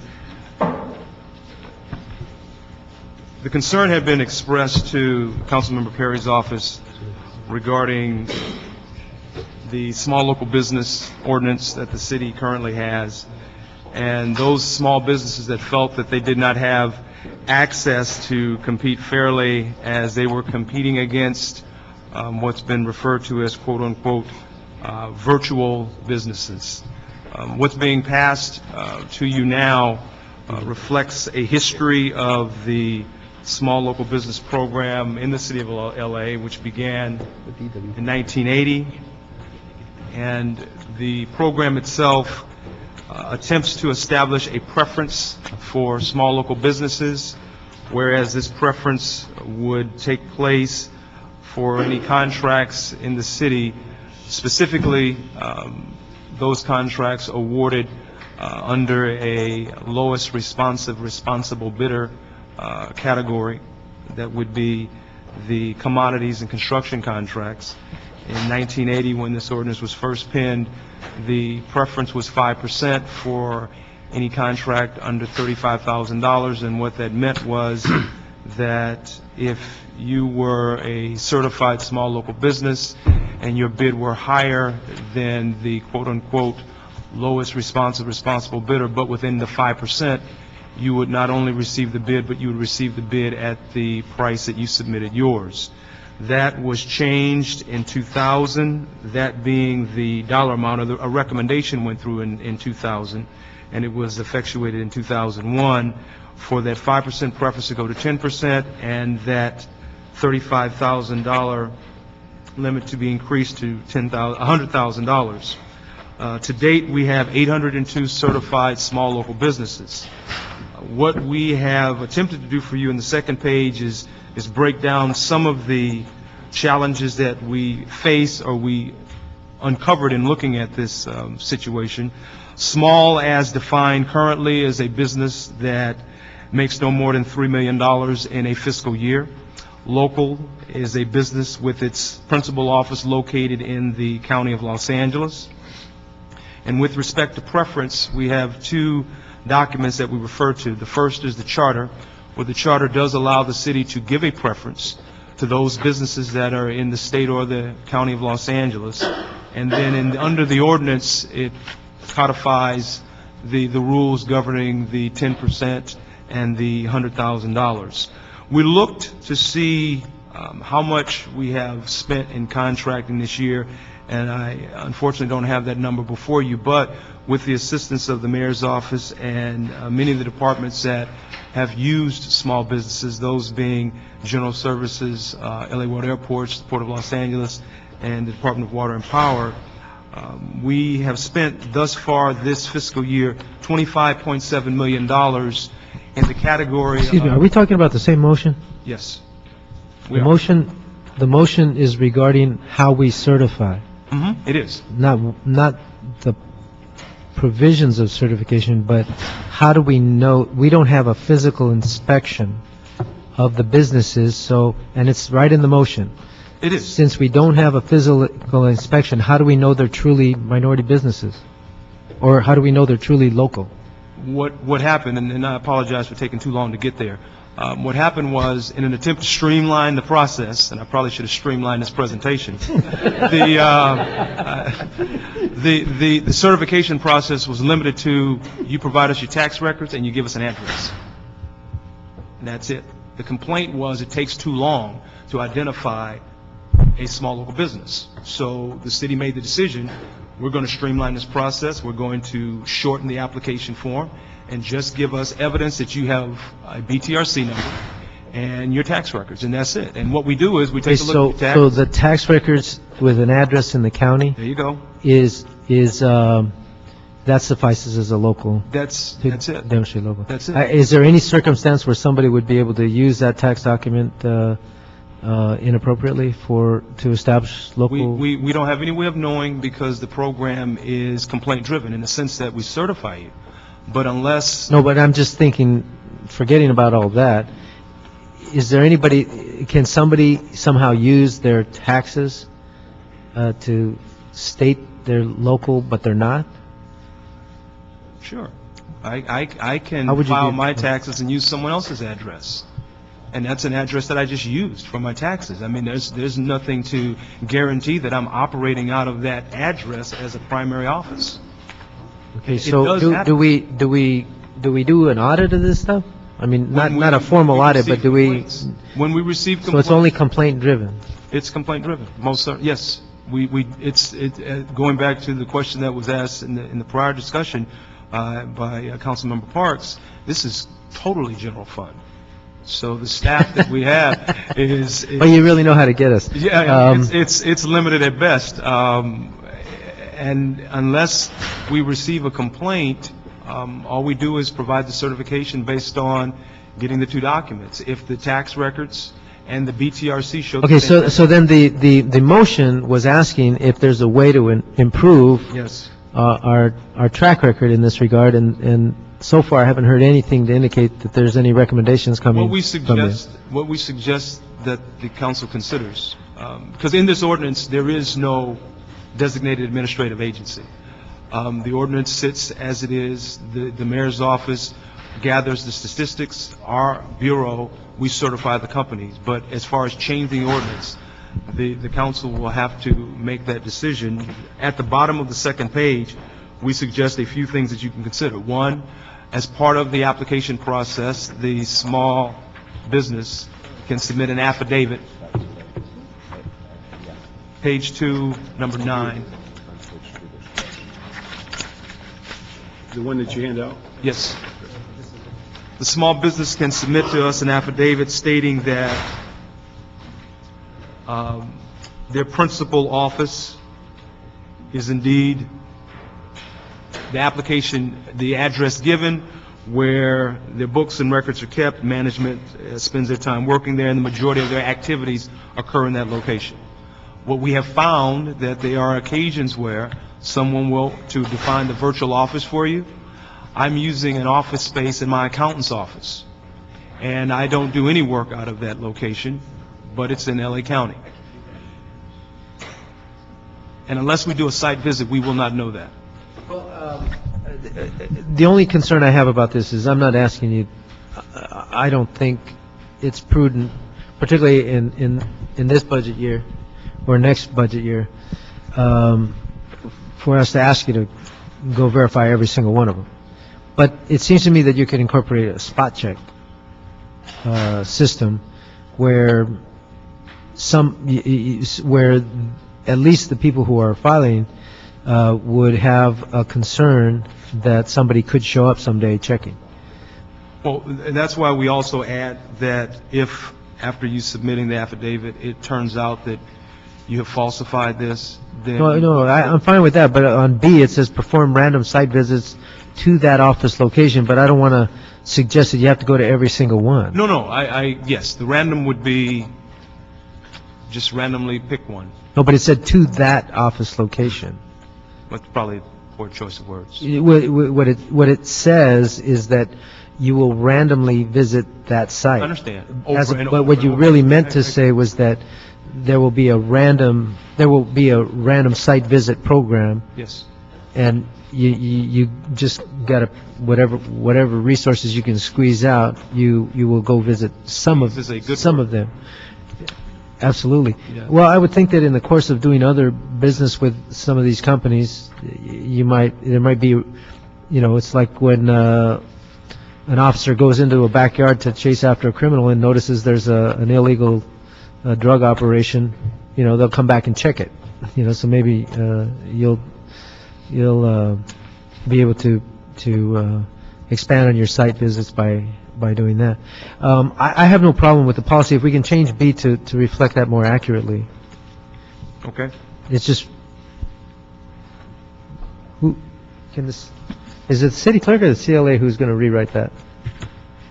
The concern had been expressed to Councilmember Perry's office regarding the small local business ordinance that the city currently has, and those small businesses that felt that they did not have access to compete fairly as they were competing against what's been referred to as quote-unquote virtual businesses. What's being passed to you now reflects a history of the small local business program in the city of LA, which began in 1980. And the program itself attempts to establish a preference for small local businesses, whereas this preference would take place for any contracts in the city, specifically those contracts awarded under a lowest responsible bidder category that would be the commodities and construction contracts. In 1980, when this ordinance was first penned, the preference was 5% for any contract under $35,000, and what that meant was that if you were a certified small local business and your bid were higher than the quote-unquote lowest responsible bidder, but within the 5%, you would not only receive the bid, but you would receive the bid at the price that you submitted yours. That was changed in 2000, that being the dollar amount, a recommendation went through in 2000, and it was effectuated in 2001 for that 5% preference to go to 10% and that $35,000 limit to be increased to $100,000. To date, we have 802 certified small local businesses. What we have attempted to do for you in the second page is break down some of the challenges that we face or we uncovered in looking at this situation. Small, as defined currently, is a business that makes no more than $3 million in a fiscal year. Local is a business with its principal office located in the County of Los Angeles. And with respect to preference, we have two documents that we refer to. The first is the charter, where the charter does allow the city to give a preference to those businesses that are in the state or the County of Los Angeles. And then under the ordinance, it codifies the rules governing the 10% and the $100,000. We looked to see how much we have spent in contracting this year, and I unfortunately don't have that number before you, but with the assistance of the mayor's office and many of the departments that have used small businesses, those being General Services, LA World Airports, the Port of Los Angeles, and the Department of Water and Power, we have spent thus far this fiscal year $25.7 million in the category Excuse me, are we talking about the same motion? Yes. The motion is regarding how we certify, It is. not the provisions of certification, but how do we know? We don't have a physical inspection of the businesses, so, and it's right in the motion. It is. Since we don't have a physical inspection, how do we know they're truly minority businesses? Or how do we know they're truly local? What happened, and I apologize for taking too long to get there, what happened was, in an attempt to streamline the process, and I probably should have streamlined this presentation, the certification process was limited to, you provide us your tax records and you give us an address. And that's it. The complaint was it takes too long to identify a small local business. So the city made the decision, we're going to streamline this process, we're going to shorten the application form, and just give us evidence that you have a BTRC number and your tax records, and that's it. And what we do is we take a look at the tax. So the tax records with an address in the county There you go. is that suffices as a local? That's to it. Demonstrate local. That's it. Is there any circumstance where somebody would be able to use that tax document inappropriately to establish local? We don't have any way of knowing, because the program is complaint-driven in the sense that we certify you. But unless... No, but I'm just thinking, forgetting about all that, is there anybody, can somebody somehow use their taxes to state they're local, but they're not? Sure. I How can would you file do- my taxes and use someone else's address. And that's an address that I just used for my taxes. I mean, there's nothing to guarantee that I'm operating out of that address as a primary office. Okay, It so does do happen. we do an audit of this stuff? I mean, When not a we formal audit, but receive do we, complaints. When we receive so complaints... it's only complaint-driven? It's complaint-driven, most certainly, yes. Going back to the question that was asked in the prior discussion by Councilmember Parks, this is totally general fund. So the staff that we have is... But you really know how to get us. Yeah, it's limited at best. And unless we receive a complaint, all we do is provide the certification based on getting the two documents. If the tax records and the BTRC show... the Okay, same- so then the motion was asking if there's a way to improve Yes. our track record in this regard, and so far, I haven't heard anything to indicate that there's any recommendations coming What we from you. suggest that the council considers, because in this ordinance, there is no designated administrative agency. The ordinance sits as it is. The mayor's office gathers the statistics. Our bureau, we certify the companies. But as far as changing the ordinance, the council will have to make that decision. At the bottom of the second page, we suggest a few things that you can consider. One, as part of the application process, the small business can submit an affidavit. Page 2, number 9. The one that you hand out? Yes. The small business can submit to us an affidavit stating that their principal office is indeed the application, the address given, where their books and records are kept, management spends their time working there, and the majority of their activities occur in that location. What we have found that there are occasions where someone will, to define the virtual office for you, I'm using an office space in my accountant's office, and I don't do any work out of that location, but it's in LA County. And unless we do a site visit, we will not know that. The only concern I have about this is I'm not asking you, I don't think it's prudent, particularly in this budget year or next budget year, for us to ask you to go verify every single one of them. But it seems to me that you could incorporate a spot check system where where at least the people who are filing would have a concern that somebody could show up someday checking. Well, and that's why we also add that if, after you submitting the affidavit, it turns out that you have falsified this, then... No, I'm fine with that, but on B, it says perform random site visits to that office location, but I don't want to suggest that you have to go to every single one. No, yes, the random would be just randomly pick one. No, but it said to that office location. That's probably a poor choice of words. What it says is that you will randomly visit that site. I understand. But what you really meant to say was that there will be a random site visit program, Yes. and you just got to, whatever resources you can squeeze out, you will go visit some of them. Absolutely. Yeah. Well, I would think that in the course of doing other business with some of these companies, there might be, it's like when an officer goes into a backyard to chase after a criminal and notices there's an illegal drug operation, they'll come back and check it. So maybe you'll be able to expand on your site visits by doing that. I have no problem with the policy if we can change B to reflect that more accurately. Okay. It's just, is it the city clerk or the CLA who's going to rewrite that?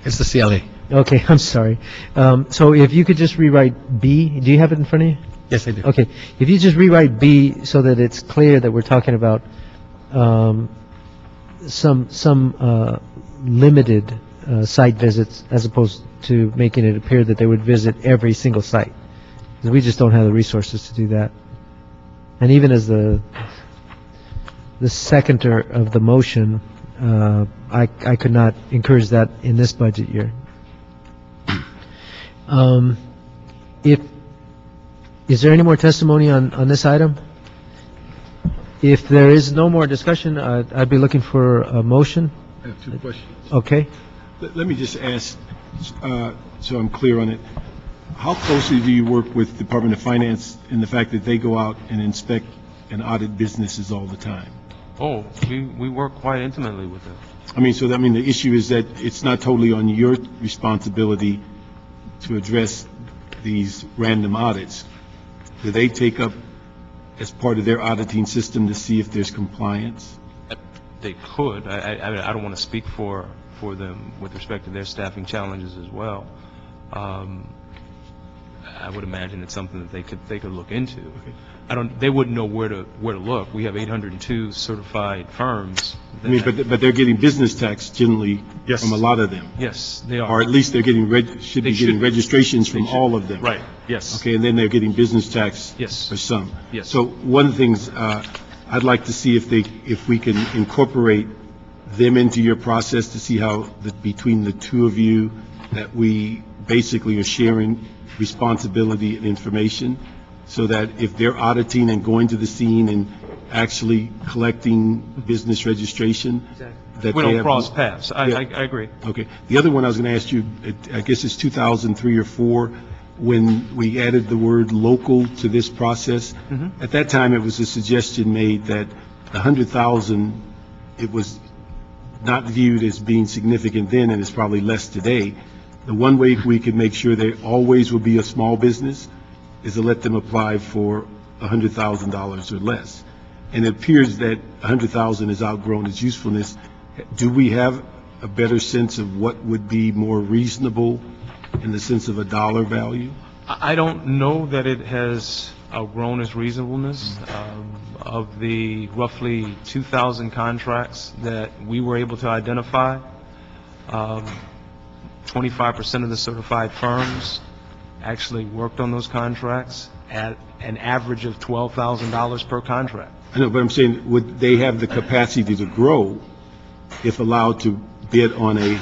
It's the CLA. Okay, I'm sorry. So if you could just rewrite B, do you have it in front of you? Yes, I do. Okay, if you just rewrite B so that it's clear that we're talking about some limited site visits as opposed to making it appear that they would visit every single site. Because we just don't have the resources to do that. And even as the seconder of the motion, I could not encourage that in this budget year. Is there any more testimony on this item? If there is no more discussion, I'd be looking for a motion. I have two questions. Okay. Let me just ask, so I'm clear on it. How closely do you work with Department of Finance in the fact that they go out and inspect and audit businesses all the time? Oh, we work quite intimately with them. The issue is that it's not totally on your responsibility to address these random audits. Do they take up as part of their auditing system to see if there's compliance? They could. I don't want to speak for them with respect to their staffing challenges as well. I would imagine it's something that they could look into. They wouldn't know where to look. We have 802 certified firms I mean, but they're getting business tax generally Yes. from a lot of them. Yes, they Or are. at least they're getting, should be They getting should. registrations from They should. all of them. Right, yes. Okay, and then they're getting business tax Yes. for some. Yes. So one of the things, I'd like to see if we can incorporate them into your process to see how, between the two of you, that we basically are sharing responsibility and information, so that if they're auditing and going to the scene and actually collecting business registration, that We they don't have. cross paths. I Yeah. agree. Okay. The other one I was going to ask you, I guess it's 2003 or 4, when we added the word local to this process. At that time, it was a suggestion made that the 100,000, it was not viewed as being significant then, and it's probably less today. The one way we can make sure there always will be a small business is to let them apply for $100,000 or less. And it appears that 100,000 has outgrown its usefulness. Do we have a better sense of what would be more reasonable in the sense of a dollar value? I don't know that it has outgrown its reasonableness. Of the roughly 2,000 contracts that we were able to identify, 25% of the certified firms actually worked on those contracts at an average of $12,000 per contract. I know, but I'm saying, would they have the capacity to grow if allowed to bid on a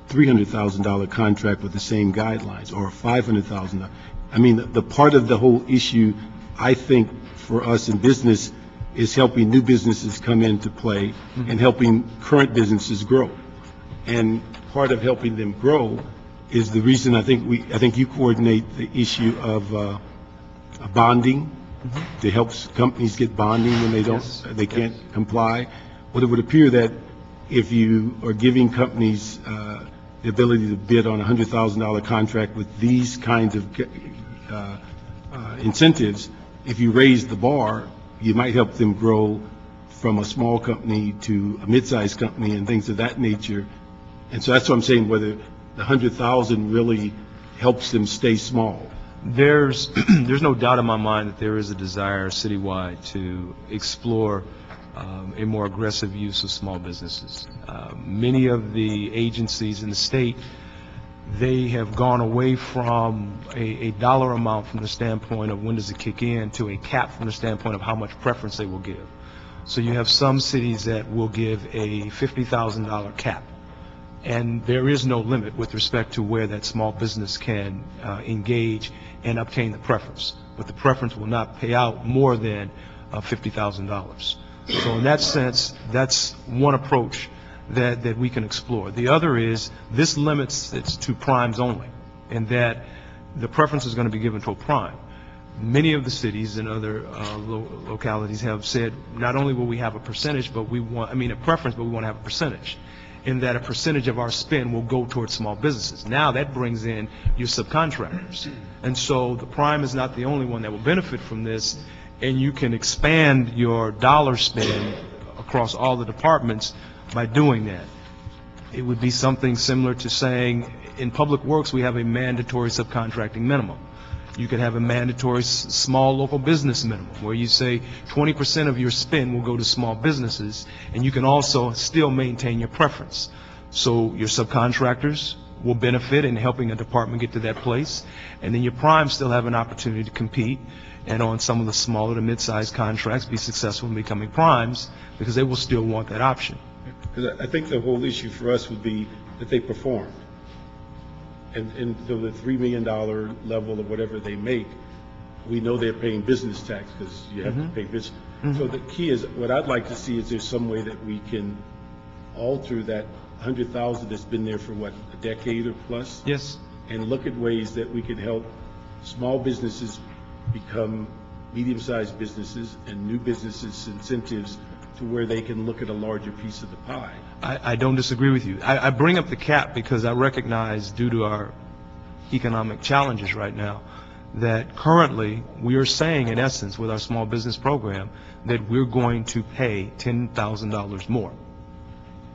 $300,000 contract with the same guidelines, or $500,000? I mean, the part of the whole issue, I think, for us in business is helping new businesses come into play and helping current businesses grow. And part of helping them grow is the reason I think you coordinate the issue of bonding to help companies get bonding when they can't comply. Well, it would appear that if you are giving companies the ability to bid on a $100,000 contract with these kinds of incentives, if you raise the bar, you might help them grow from a small company to a mid-sized company and things of that nature. And so that's what I'm saying, whether the 100,000 really helps them stay small. There's no doubt in my mind that there is a desire citywide to explore a more aggressive use of small businesses. Many of the agencies in the state, they have gone away from a dollar amount from the standpoint of when does it kick in to a cap from the standpoint of how much preference they will give. So you have some cities that will give a $50,000 cap, and there is no limit with respect to where that small business can engage and obtain the preference. But the preference will not pay out more than $50,000. So in that sense, that's one approach that we can explore. The other is, this limits it to primes only, and that the preference is going to be given to a prime. Many of the cities and other localities have said, not only will we have a percentage, but a preference, but we want to have a percentage, in that a percentage of our spend will go towards small businesses. Now that brings in your subcontractors. And so the prime is not the only one that will benefit from this, and you can expand your dollar spend across all the departments by doing that. It would be something similar to saying, in public works, we have a mandatory subcontracting minimum. You could have a mandatory small local business minimum, where you say 20% of your spend will go to small businesses, and you can also still maintain your preference. So your subcontractors will benefit in helping a department get to that place, and then your primes still have an opportunity to compete, and on some of the smaller to mid-sized contracts, be successful in becoming primes, because they will still want that option. Because I think the whole issue for us would be that they perform. And so the $3 million level of whatever they make, we know they're paying business tax because you have to pay business. So the key is, what I'd like to see is there's some way that we can alter that 100,000 that's been there for, a decade or plus? Yes. And look at ways that we can help small businesses become medium-sized businesses and new businesses incentives to where they can look at a larger piece of the pie. I don't disagree with you. I bring up the cap because I recognize, due to our economic challenges right now, that currently we are saying, in essence, with our small business program, that we're going to pay $10,000 more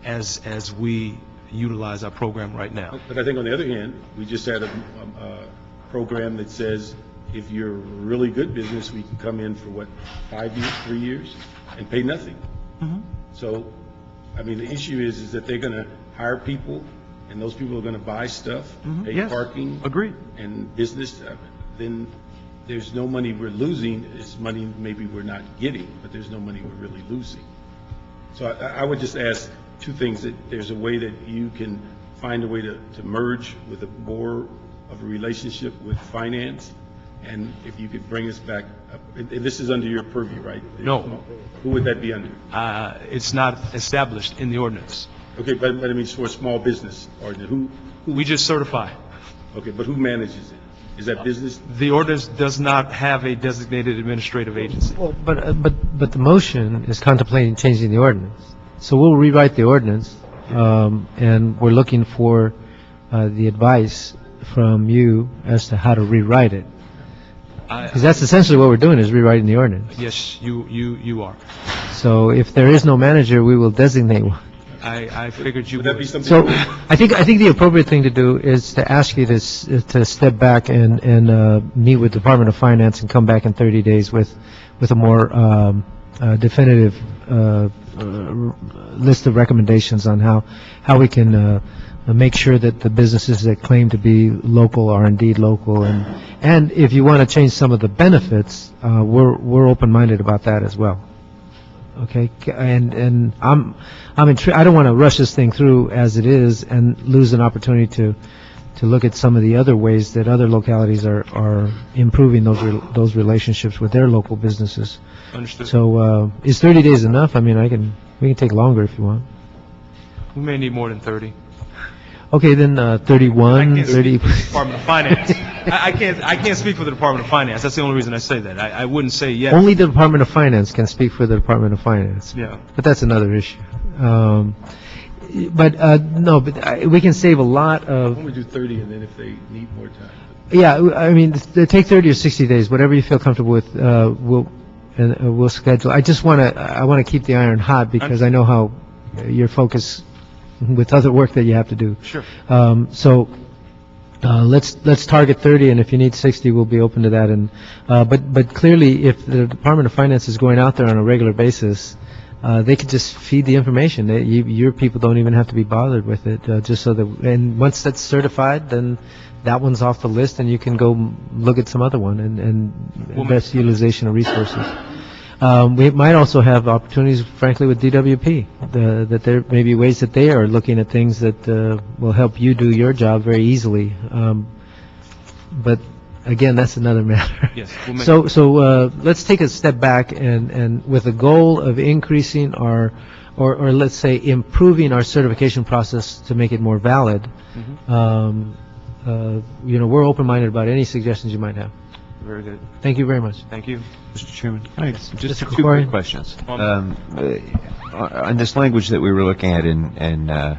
as we utilize our program right now. But I think on the other hand, we just had a program that says if you're a really good business, we can come in for 5 years, 3 years, and pay nothing. So I mean, the issue is that they're going to hire people, and those people are going to buy stuff, pay Yes. parking. Agreed. And business, then there's no money we're losing, it's money maybe we're not getting, but there's no money we're really losing. So I would just ask two things, that there's a way that you can find a way to merge with a more of a relationship with finance, and if you could bring us back up, and this is under your purview, right? No. Who would that be under? It's not established in the ordinance. Okay, but I mean, for a small business, or who, We just certify. okay, but who manages it? Is that business? The ordinance does not have a designated administrative agency. Well, but the motion is contemplating changing the ordinance. So we'll rewrite the ordinance, and we're looking for the advice from you as to how to rewrite it. Because that's essentially what we're doing, is rewriting the ordinance. Yes, you are. So if there is no manager, we will designate one. I figured you Would that be would. something? So I think the appropriate thing to do is to ask you to step back and meet with the Department of Finance and come back in 30 days with a more definitive list of recommendations on how we can make sure that the businesses that claim to be local are indeed local, and if you want to change some of the benefits, we're open-minded about that as well. Okay, and I'm intrigued. I don't want to rush this thing through as it is and lose an opportunity to look at some of the other ways that other localities are improving those relationships with their local businesses. Understood. So, is 30 days enough? I mean, we can take longer if you want. We may need more than 30. Okay, then 31, I can't 30. speak for the Department of Finance. I can't speak for the Department of Finance. That's the only reason I say that. I wouldn't say yes. Only the Department of Finance can speak for the Department of Finance. Yeah. But that's another issue. We can save a lot Why of. don't we do 30, and then if they need more time? Yeah, I mean, take 30 or 60 days, whatever you feel comfortable with. We'll schedule. I want to keep the iron hot because I know how your focus with other work that you have to do. Sure. Let's target 30, and if you need 60, we'll be open to that. And but clearly, if the Department of Finance is going out there on a regular basis, they could just feed the information. Your people don't even have to be bothered with it. Just so that, and once that's certified, then that one's off the list, and you can go look at some other one and best utilization of resources. We might also have opportunities, frankly, with DWP, that there may be ways that they are looking at things that will help you do your job very easily. But again, that's another matter. Yes. We'll make So let's take a step back and with the goal of increasing or let's say improving our certification process to make it more valid. We're open-minded about any suggestions you might have. Very good. Thank you very much. Thank you. Mr. Chairman, can I just Mr. two Corey? quick questions. On this language that we were looking at in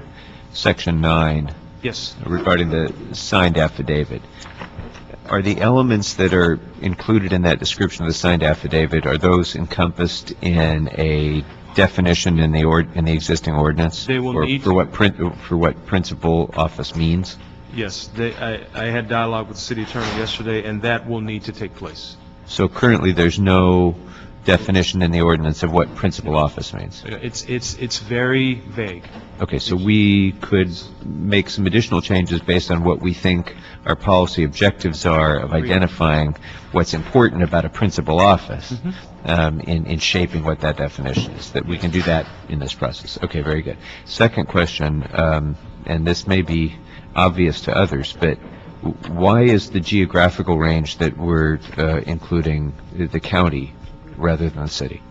Section 9 Yes. regarding the signed affidavit, are the elements that are included in that description of the signed affidavit, are those encompassed in a definition in the existing ordinance? They will or need for what principal office means? Yes. I had dialogue with the city attorney yesterday, and that will need to take place. So currently, there's no definition in the ordinance of what principal office means. It's very vague. Okay, so we could make some additional changes based on what we think our policy objectives are of identifying what's important about a principal office in shaping what that definition is, that we can do that in this process. Okay, very good. Second question, and this may be obvious to others, but why is the geographical range that we're including the county rather than the city?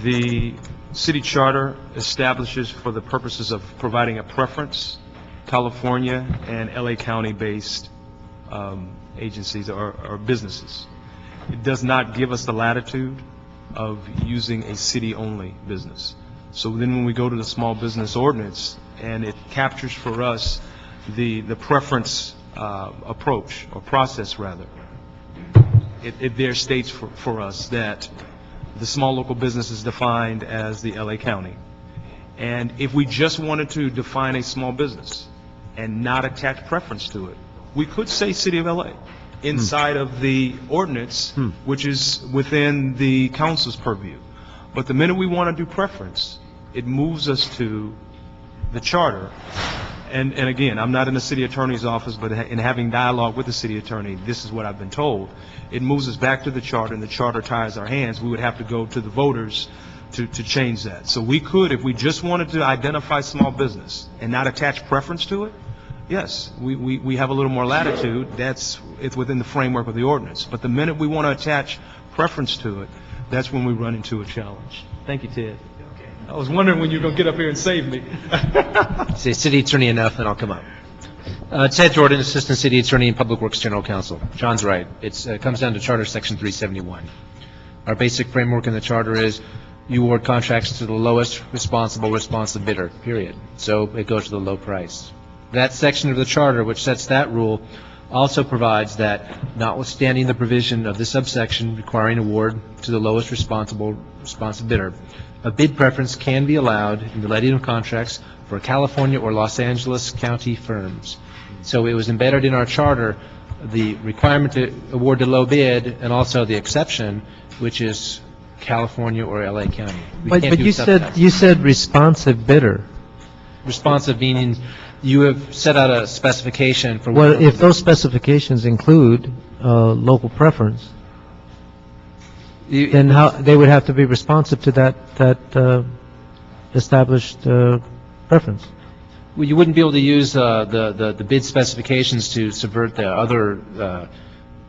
The city charter establishes, for the purposes of providing a preference, California and LA County-based agencies or businesses. It does not give us the latitude of using a city-only business. So then when we go to the small business ordinance, and it captures for us the preference approach, or process rather, it there states for us that the small local business is defined as the LA County. And if we just wanted to define a small business and not attach preference to it, we could say City of LA inside of the ordinance, which is within the council's purview. But the minute we want to do preference, it moves us to the charter. And again, I'm not in the city attorney's office, but in having dialogue with the city attorney, this is what I've been told. It moves us back to the charter, and the charter ties our hands. We would have to go to the voters to change that. So we could, if we just wanted to identify small business and not attach preference to it, yes, we have a little more latitude. It's within the framework of the ordinance. But the minute we want to attach preference to it, that's when we run into a challenge. Thank you, Ted. I was wondering when you were going to get up here and save me. Say city attorney enough, then I'll come up. Ted Jordan, Assistant City Attorney and Public Works General Counsel. John's right. It comes down to Charter Section 371. Our basic framework in the charter is you award contracts to the lowest responsive bidder, period. So it goes to the low price. That section of the charter, which sets that rule, also provides that, notwithstanding the provision of this subsection requiring award to the lowest responsive bidder, a bid preference can be allowed in the letting of contracts for California or Los Angeles County firms. So it was embedded in our charter, the requirement to award the low bid, and also the exception, which is California or LA County. But you said responsive bidder. Responsive meaning you have set out a specification for. Well, if those specifications include local preference, then how they would have to be responsive to that established preference. Well, you wouldn't be able to use the bid specifications to subvert the other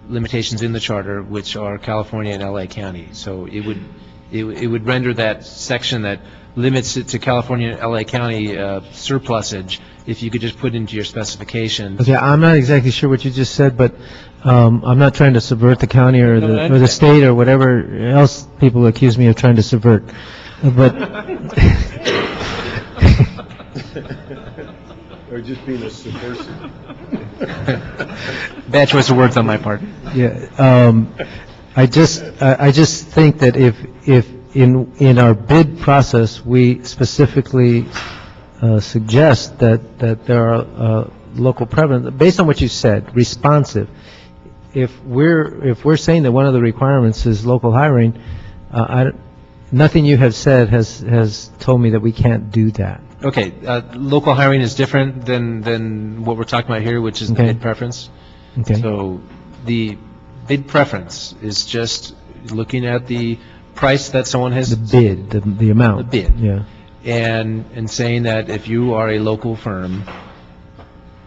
limitations in the charter, which are California and LA County. So it would render that section that limits it to California and LA County surplusage if you could just put into your specifications. Okay, I'm not exactly sure what you just said, but I'm not trying to subvert the county or the state or whatever else people accuse me of trying to subvert. But Or just being a subversive. Bad choice of words on my part. yeah, I just think that if in our bid process we specifically suggest that there are local preference based on what you said, responsive. If we're saying that one of the requirements is local hiring, nothing you have said has told me that we can't do that. Okay, local hiring is different than what we're talking about here, which is the bid preference. Okay. So the bid preference is just looking at the price that someone has. The bid, the amount. The bid. Yeah. And saying that if you are a local firm,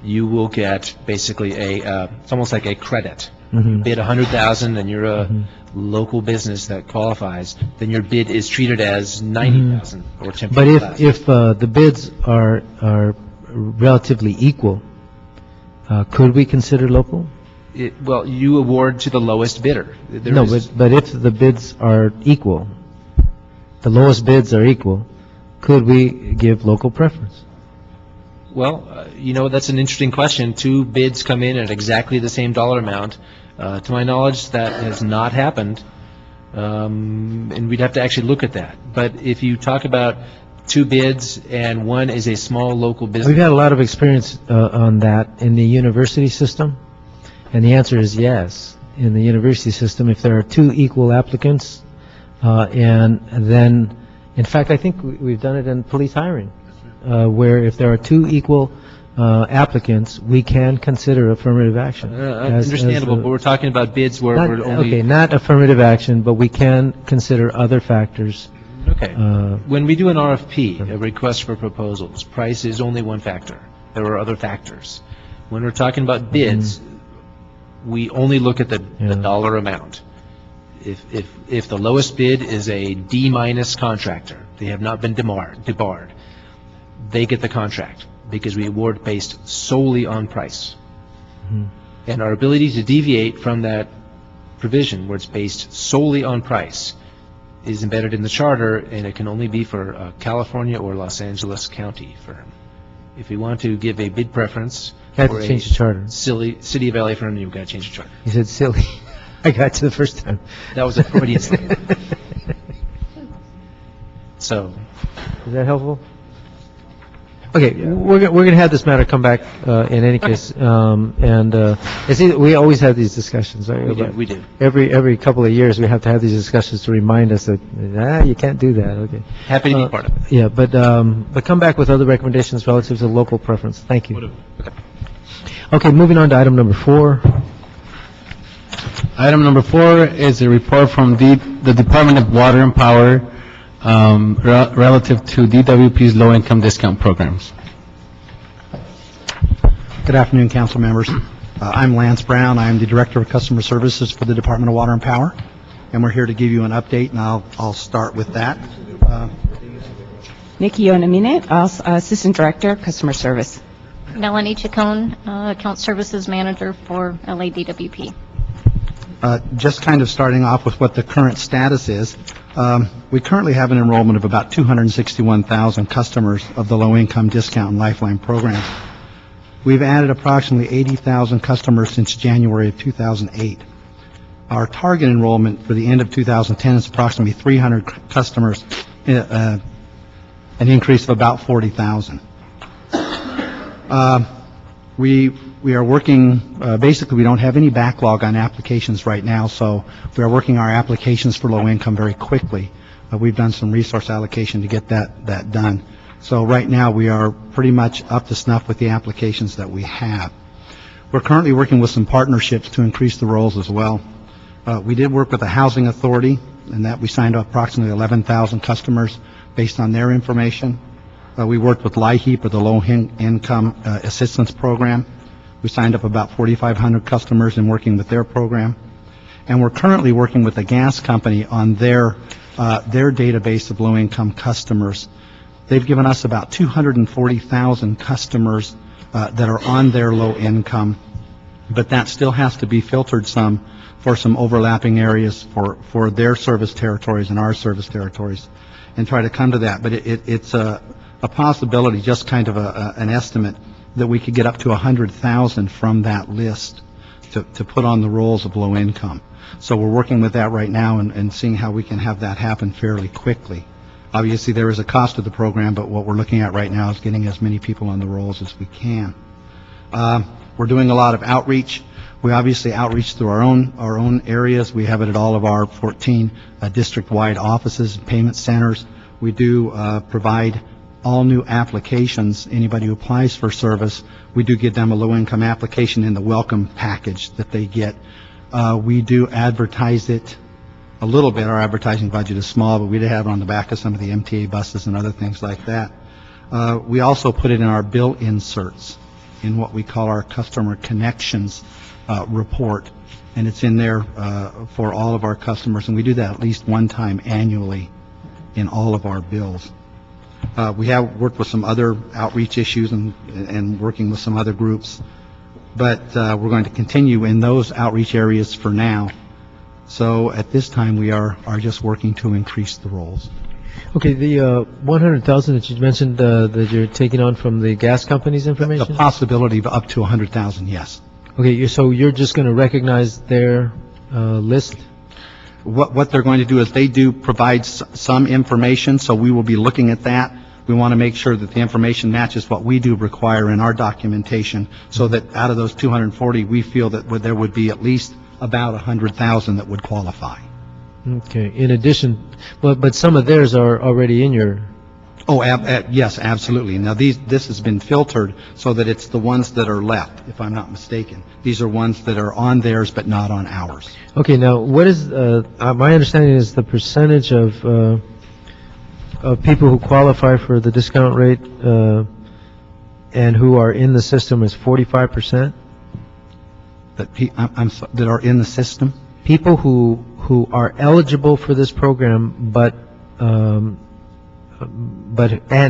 you will get basically it's almost like a credit. Mm-hmm. You bid $100,000 and you're a local business that qualifies, then your bid is treated as $90,000 or 10%. But if the bids are relatively equal, could we consider local? Well, you award to the lowest bidder. But if the bids are equal, the lowest bids are equal, could we give local preference? Well, that's an interesting question. Two bids come in at exactly the same dollar amount. To my knowledge, that has not happened, and we'd have to actually look at that. But if you talk about two bids and one is a small local business. We've had a lot of experience on that in the university system, and the answer is yes. In the university system, if there are two equal applicants, and then, in fact, I think we've done it in police hiring, where if there are two equal applicants, we can consider affirmative action. Understandable, but we're talking about bids where we're only... Okay, not affirmative action, but we can consider other factors. Okay. When we do an RFP, a request for proposals, price is only one factor. There are other factors. When we're talking about bids, we only look at the dollar amount. If the lowest bid is a D- contractor, they have not been debarred, they get the contract because we award based solely on price. And our ability to deviate from that provision where it's based solely on price is embedded in the charter, and it can only be for a California or Los Angeles County firm. If we want to give a bid preference for change the charter. City of LA firm, you've got to change the charter. You said silly. I got to the first time. That was a Freudian slip. So. Is that helpful? Okay, we're going to have this matter come back in any case, we always have these discussions, right? We do. Every couple of years, we have to have these discussions to remind us that, you can't do that, okay. Happy to be part of it. Yeah, but come back with other recommendations relative to local preference. Thank you. Okay, moving on to item number 4. Item number 4 is a report from the Department of Water and Power relative to DWP's low-income discount programs. Good afternoon, council members. I'm Lance Brown. I am the Director of Customer Services for the Department of Water and Power, and we're here to give you an update, and I'll start with that. Nikki Onamine, Assistant Director, Customer Service. Melanie Chacon, Account Services Manager for LADWP. Just kind of starting off with what the current status is. We currently have an enrollment of about 261,000 customers of the low-income discount and lifeline programs. We've added approximately 80,000 customers since January of 2008. Our target enrollment for the end of 2010 is approximately 300 customers, an increase of about 40,000. We are working, basically we don't have any backlog on applications right now, so we are working our applications for low income very quickly. We've done some resource allocation to get that done. So right now we are pretty much up to snuff with the applications that we have. We're currently working with some partnerships to increase the rolls as well. We did work with the Housing Authority, and that we signed up approximately 11,000 customers based on their information. We worked with LIHEAP, or the Low Income Assistance Program. We signed up about 4,500 customers in working with their program. And we're currently working with the gas company on their database of low-income customers. They've given us about 240,000 customers that are on their low income, but that still has to be filtered some for some overlapping areas for their service territories and our service territories, and try to come to that. But it's a possibility, just kind of an estimate, that we could get up to 100,000 from that list to put on the rolls of low income. So we're working with that right now and seeing how we can have that happen fairly quickly. Obviously, there is a cost to the program, but what we're looking at right now is getting as many people on the rolls as we can. We're doing a lot of outreach. We obviously outreach through our own areas. We have it at all of our 14 district-wide offices and payment centers. We do provide all new applications. Anybody who applies for service, we do give them a low-income application in the welcome package that they get. We do advertise it a little bit. Our advertising budget is small, but we do have it on the back of some of the MTA buses and other things like that. We also put it in our bill inserts in what we call our customer connections report, and it's in there for all of our customers, and we do that at least one time annually in all of our bills. We have worked with some other outreach issues and working with some other groups, but we're going to continue in those outreach areas for now. So at this time, we are just working to increase the rolls. Okay, the 100,000 that you mentioned that you're taking on from the gas company's information? The possibility of up to 100,000, yes. Okay, so you're just going to recognize their list? What they're going to do is they do provide some information, so we will be looking at that. We want to make sure that the information matches what we do require in our documentation, so that out of those 240, we feel that there would be at least about 100,000 that would qualify. Okay. In addition, but some of theirs are already in your... Oh, yes, absolutely. Now, this has been filtered so that it's the ones that are left, if I'm not mistaken. These are ones that are on theirs but not on ours. Okay. Now, what is my understanding is the percentage of people who qualify for the discount rate and who are in the system is 45%? That are in the system? People who are eligible for this program, but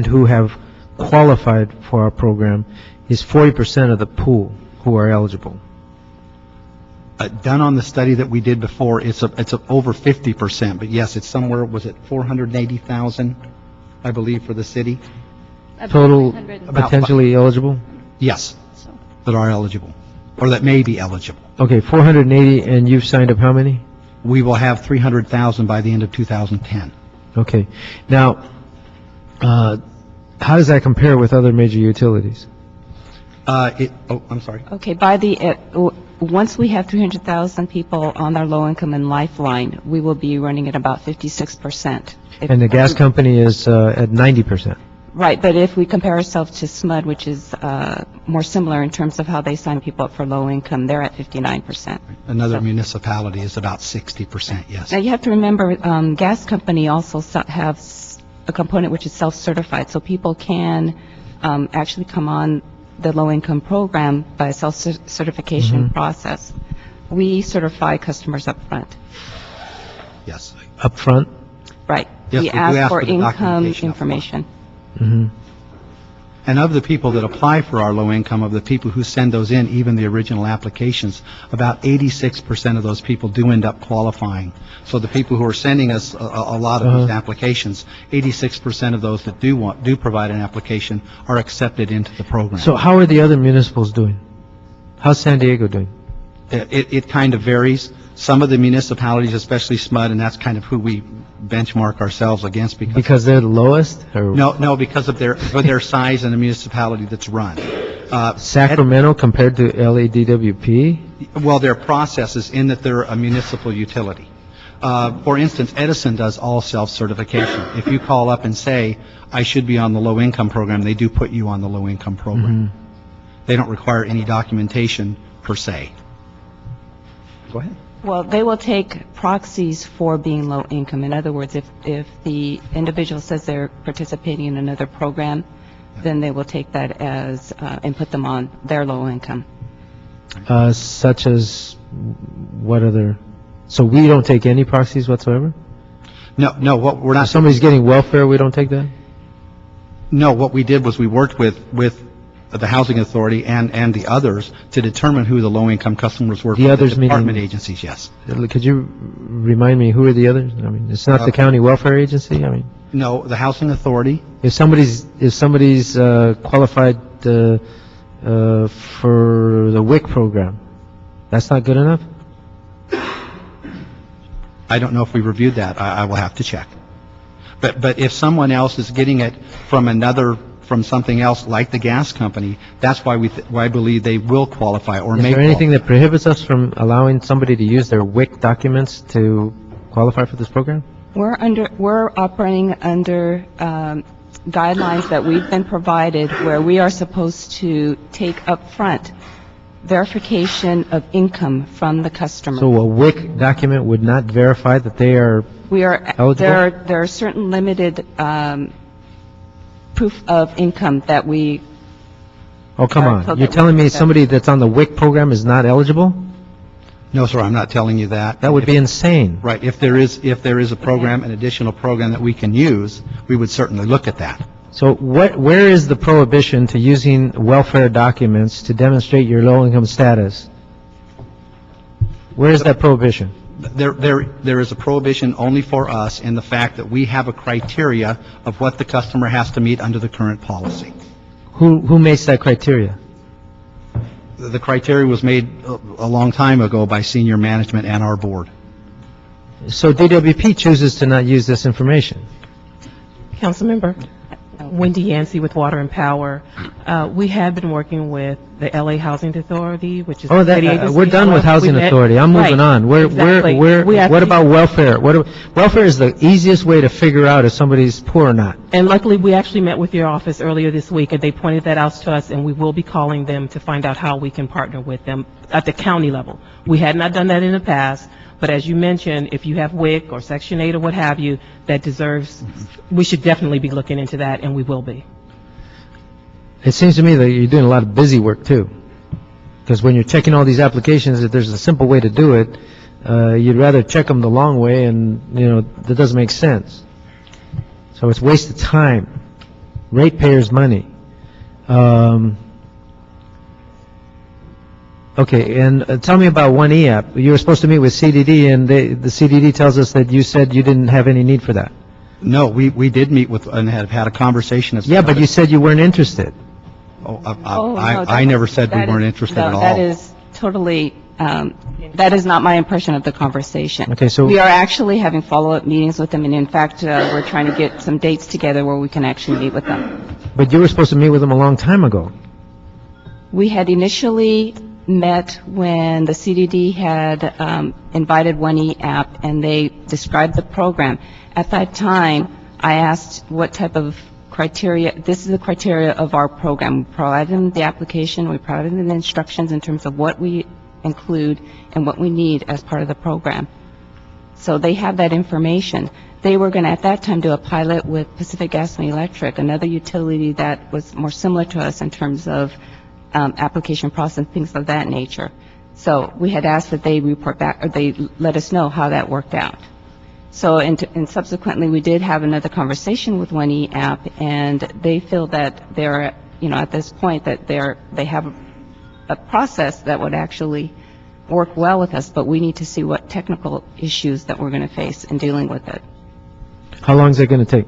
who have qualified for our program is 40% of the pool who are eligible. Done on the study that we did before, it's over 50%, but yes, it's somewhere, was it 480,000, I believe, for the city? Total potentially eligible? Yes, that are eligible, or that may be eligible. Okay, 480, and you've signed up how many? We will have 300,000 by the end of 2010. Okay. Now, How does that compare with other major utilities? I'm sorry. Okay, once we have 300,000 people on our low-income and lifeline, we will be running at about 56%. And the gas company is at 90%. Right, but if we compare ourselves to SMUD, which is more similar in terms of how they sign people up for low income, they're at 59%. Another municipality is about 60%, yes. Now, you have to remember, gas company also have a component which is self-certified, so people can actually come on the low-income program by a self-certification process. We certify customers up front. Yes. Up front? Right. Yes, We ask for the income documentation up front. information. And of the people that apply for our low income, of the people who send those in, even the original applications, about 86% of those people do end up qualifying. So the people who are sending us a lot of these applications, 86% of those that do provide an application are accepted into the program. So how are the other municipals doing? How's San Diego doing? It kind of varies. Some of the municipalities, especially SMUD, and that's kind of who we benchmark ourselves against Because they're the lowest? Or No, because of their size and the municipality that's run. Sacramento compared to LADWP? Well, their processes in that they're a municipal utility. For instance, Edison does all self-certification. If you call up and say, I should be on the low-income program, they do put you on the low-income program. They don't require any documentation per se. Go ahead. Well, they will take proxies for being low income. In other words, if the individual says they're participating in another program, then they will take that as, and put them on their low income. Such as what other? So we don't take any proxies whatsoever? No, what we're not. If somebody's getting welfare, we don't take that? No, what we did was we worked with the Housing Authority and the others to determine who the low-income customers were. The others meaning department agencies, yes. Could you remind me who are the others? I mean, it's not the county welfare agency. I mean, no, the Housing Authority. If somebody's qualified for the WIC program, that's not good enough. I don't know if we reviewed that. I will have to check. But if someone else is getting it from something else like the gas company, that's why I believe they will qualify or may. Is there anything that prohibits us from allowing somebody to use their WIC documents to qualify for this program? We're operating under guidelines that we've been provided where we are supposed to take up front verification of income from the customer. So a WIC document would not verify that they are eligible? There are certain limited proof of income that we... Oh, come on. You're telling me somebody that's on the WIC program is not eligible? No, sir, I'm not telling you that. That would be insane. Right. If there is a program, an additional program that we can use, we would certainly look at that. So where is the prohibition to using welfare documents to demonstrate your low-income status? Where is that prohibition? There is a prohibition only for us in the fact that we have a criteria of what the customer has to meet under the current policy. Who makes that criteria? The criteria was made a long time ago by senior management and our board. So DWP chooses to not use this information. Councilmember, Wendy Yancey with Water and Power. We have been working with the LA Housing Authority, which is the city agency. We're done with Housing Authority. I'm moving on. What about welfare? Welfare is the easiest way to figure out if somebody's poor or not. And luckily, we actually met with your office earlier this week, and they pointed that out to us, and we will be calling them to find out how we can partner with them at the county level. We had not done that in the past, but as you mentioned, if you have WIC or Section 8 or what have you, that deserves, we should definitely be looking into that, and we will be. It seems to me that you're doing a lot of busy work, too. Because when you're checking all these applications, if there's a simple way to do it, you'd rather check them the long way, and, that doesn't make sense. So it's waste of time, ratepayers' money. Okay, and tell me about 1EAP. You were supposed to meet with CDD, and the CDD tells us that you said you didn't have any need for that. No, we did meet with and have had a conversation. Yeah, but you said you weren't interested. I never said we weren't interested at all. That is totally That is not my impression of the conversation. Okay, so- We are actually having follow-up meetings with them, and in fact, we're trying to get some dates together where we can actually meet with them. But you were supposed to meet with them a long time ago. We had initially met when the CDD had invited 1E app, and they described the program. At that time, I asked what type of criteria, this is the criteria of our program. We provided them the application, we provided them the instructions in terms of what we include and what we need as part of the program. So they have that information. They were going to, at that time, do a pilot with Pacific Gas and Electric, another utility that was more similar to us in terms of application process, things of that nature. So we had asked that they report back, or they let us know how that worked out. So, and subsequently, we did have another conversation with 1E app, and they feel that they're, at this point, that they have a process that would actually work well with us, but we need to see what technical issues that we're going to face in dealing with it. How long is that going to take?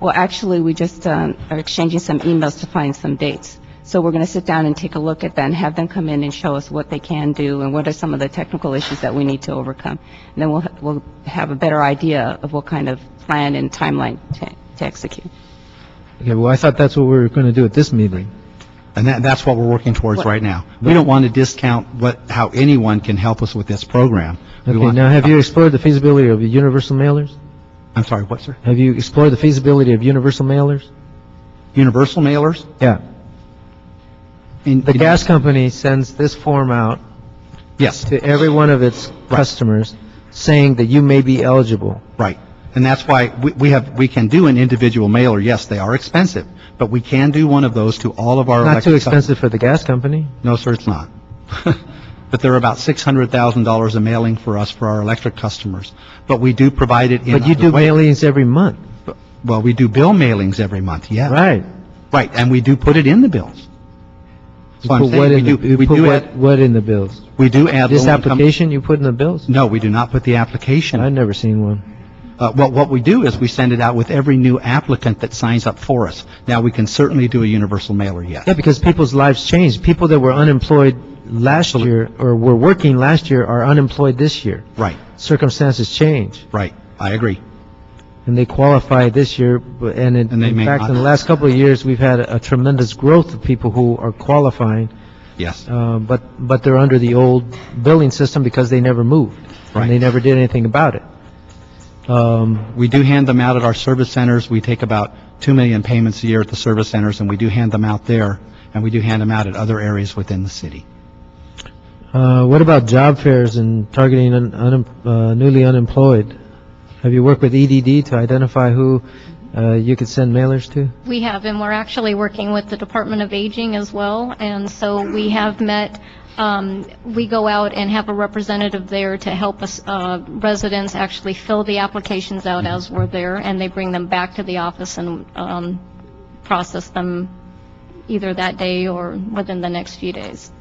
Well, actually, we just are exchanging some emails to find some dates. So we're going to sit down and take a look at that and have them come in and show us what they can do and what are some of the technical issues that we need to overcome. And then we'll have a better idea of what kind of plan and timeline to execute. Okay, well, I thought that's what we were going to do at this meeting. And that's what we're working towards right now. We don't want to discount how anyone can help us with this program. Okay, now have you explored the feasibility of universal mailers? I'm sorry, what, sir? Have you explored the feasibility of universal mailers? Universal mailers? Yeah. The gas company sends this form out Yes. to every one of its customers saying that you may be eligible. Right. And that's why we can do an individual mailer. Yes, they are expensive, but we can do one of those to all of our Not too electric expensive for the gas company. No, sir, it's not. But they're about $600,000 a mailing for us for our electric customers. But we do provide it in. But you do mailings every month. Well, we do bill mailings every month, yeah. Right. Right, and we do put it in the bills. So I'm saying what in the bills? We do add This low-income- application you put in the bills? No, we do not put the application. I've never seen one. Well, what we do is we send it out with every new applicant that signs up for us. Now, we can certainly do a universal mailer, yes. Yeah, because people's lives change. People that were unemployed last year or were working last year are unemployed this year. Right. Circumstances change. Right, I agree. And they qualify this year, and in fact, in the last couple of years, we've had a tremendous growth of people who are qualifying. Yes. But they're under the old billing system because they never moved. Right. And they never did anything about it. We do hand them out at our service centers. We take about 2 million payments a year at the service centers, and we do hand them out there, and we do hand them out at other areas within the city. What about job fairs and targeting newly unemployed? Have you worked with EDD to identify who you could send mailers to? We have, and we're actually working with the Department of Aging as well, and so we have met, we go out and have a representative there to help us, residents actually fill the applications out as we're there, and they bring them back to the office and process them either that day or within the next few days.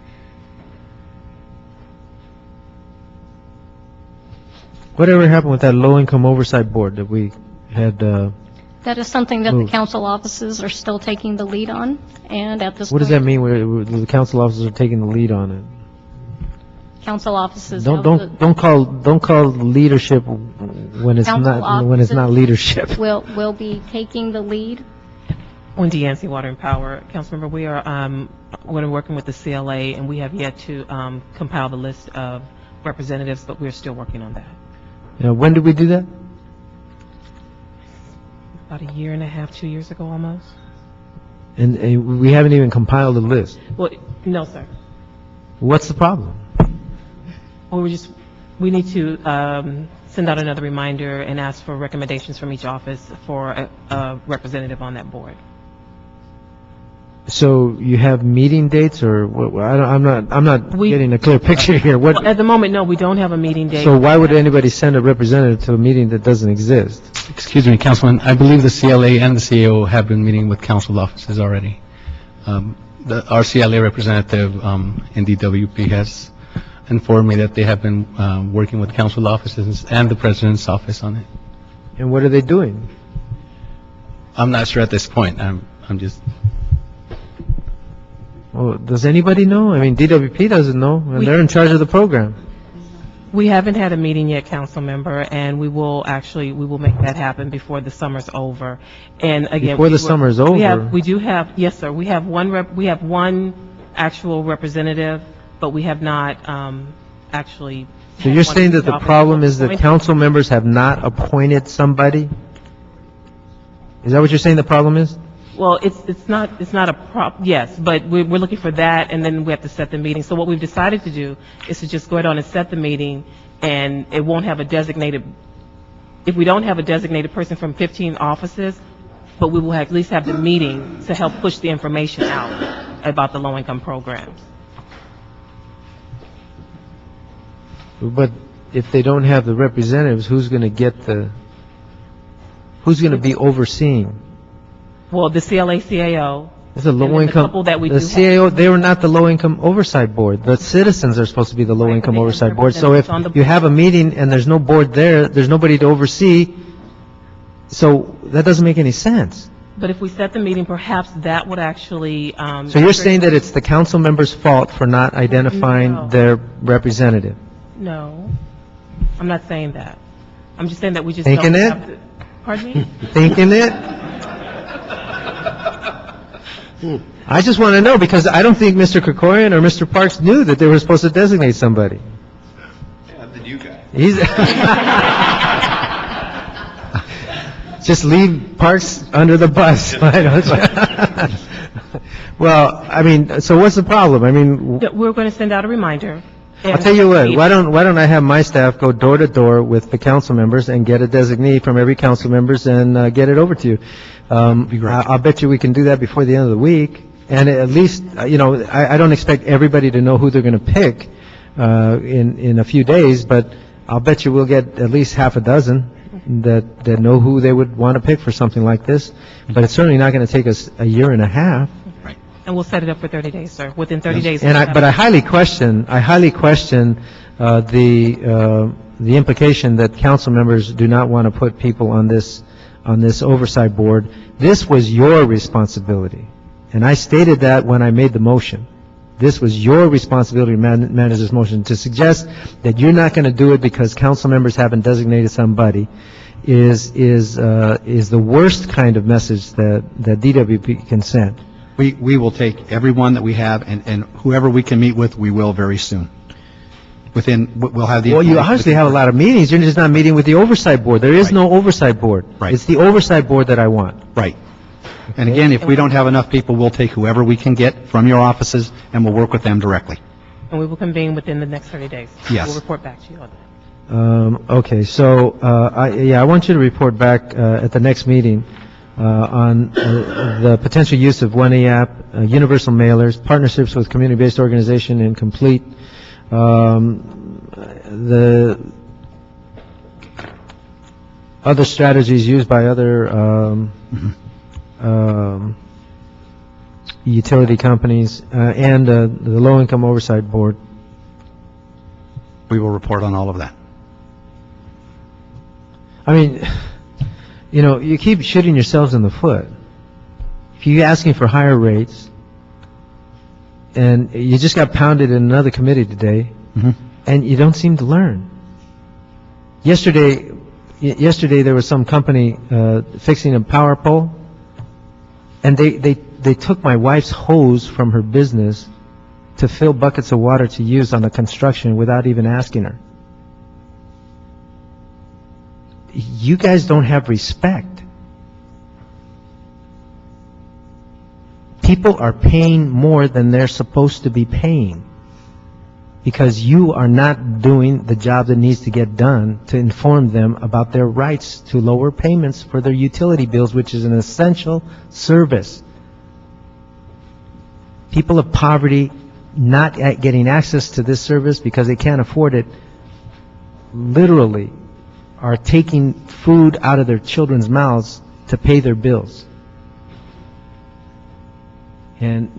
Whatever happened with that low-income oversight board that we had? That is something that the moved? council offices are still taking the lead on, and at this What point... does that mean, where the council officers are taking the lead on it? Council offices... Don't call leadership when it's not leadership. Will be taking the lead. Wendy Yancey, Water and Power. Councilmember, we are working with the CLA, and we have yet to compile the list of representatives, but we're still working on that. When did we do that? About a year and a half, 2 years ago almost. And we haven't even compiled the list. Well, no, sir. What's the problem? Well, we need to send out another reminder and ask for recommendations from each office for a representative on that board. So you have meeting dates, or what? I'm not getting a clear picture here. What? Well, at the moment, no, we don't have a meeting date. So why would anybody send a representative to a meeting that doesn't exist? Excuse me, Councilman, I believe the CLA and the CAO have been meeting with council offices already. Our CLA representative in DWP has informed me that they have been working with council offices and the president's office on it. And what are they doing? I'm not sure at this point. I'm just... Well, does anybody know? I mean, DWP doesn't know, and they're in charge of the program. We haven't had a meeting yet, council member, and we will make that happen before the summer's over. And again, Before the summer's over? We do have, yes, sir, we have one actual representative, but we have not, actually. So you're saying that the problem is that council members have not appointed somebody? Is that what you're saying the problem is? Well, it's not a yes, but we're looking for that, and then we have to set the meeting. So what we've decided to do is to just go ahead on and set the meeting, and it won't have a designated, if we don't have a designated person from 15 offices, but we will at least have the meeting to help push the information out about the low-income programs. But if they don't have the representatives, who's going to be overseeing? Well, the CLA-CAO. It's a low-income, the CAO, they were not the low-income oversight board. The citizens are supposed to be the low-income oversight board. So if you have a meeting and there's no board there, there's nobody to oversee, so that doesn't make any sense. But if we set the meeting, perhaps that would actually... So you're saying that it's the council members' fault for not identifying their representative? No, I'm not saying that. I'm just saying that we just Thinking don't it? have to... Pardon me? Thinking it? I just want to know, because I don't think Mr. Krikorian or Mr. Parks knew that they were supposed to designate somebody. Yeah, I'm the new guy. Just leave Parks under the bus, why don't you? Well, I mean, so what's the problem? I mean... We're going to send out a reminder. I'll tell you what, why don't I have my staff go door to door with the council members and get a designee from every council members and get it over to you. I'll bet you we can do that before the end of the week. And at least, I don't expect everybody to know who they're going to pick in a few days, but I'll bet you we'll get at least half a dozen that know who they would want to pick for something like this. But it's certainly not going to take us a year and a half. And we'll set it up for 30 days, sir. Within 30 days. But I highly question the implication that council members do not want to put people on this oversight board. This was your responsibility, and I stated that when I made the motion. This was your responsibility to manage this motion. To suggest that you're not going to do it because council members haven't designated somebody is the worst kind of message that DWP can send. We will take everyone that we have, and whoever we can meet with, we will very soon. We'll have the... Well, you obviously have a lot of meetings. You're just not meeting with the oversight board. There is no oversight board. Right. It's the oversight board that I want. Right. And again, if we don't have enough people, we'll take whoever we can get from your offices, and we'll work with them directly. And we will convene within the next 30 days. Yes. We'll report back to you on that. Okay, so, I want you to report back at the next meeting on the potential use of 1EAP, universal mailers, partnerships with community-based organization, and complete the other strategies used by other utility companies, and the low-income oversight board. We will report on all of that. I mean, you keep shooting yourselves in the foot. If you're asking for higher rates, and you just got pounded in another committee today, and you don't seem to learn. Yesterday there was some company fixing a power pole, and they took my wife's hose from her business to fill buckets of water to use on the construction without even asking her. You guys don't have respect. People are paying more than they're supposed to be paying because you are not doing the job that needs to get done to inform them about their rights to lower payments for their utility bills, which is an essential service. People of poverty not getting access to this service because they can't afford it literally are taking food out of their children's mouths to pay their bills. And,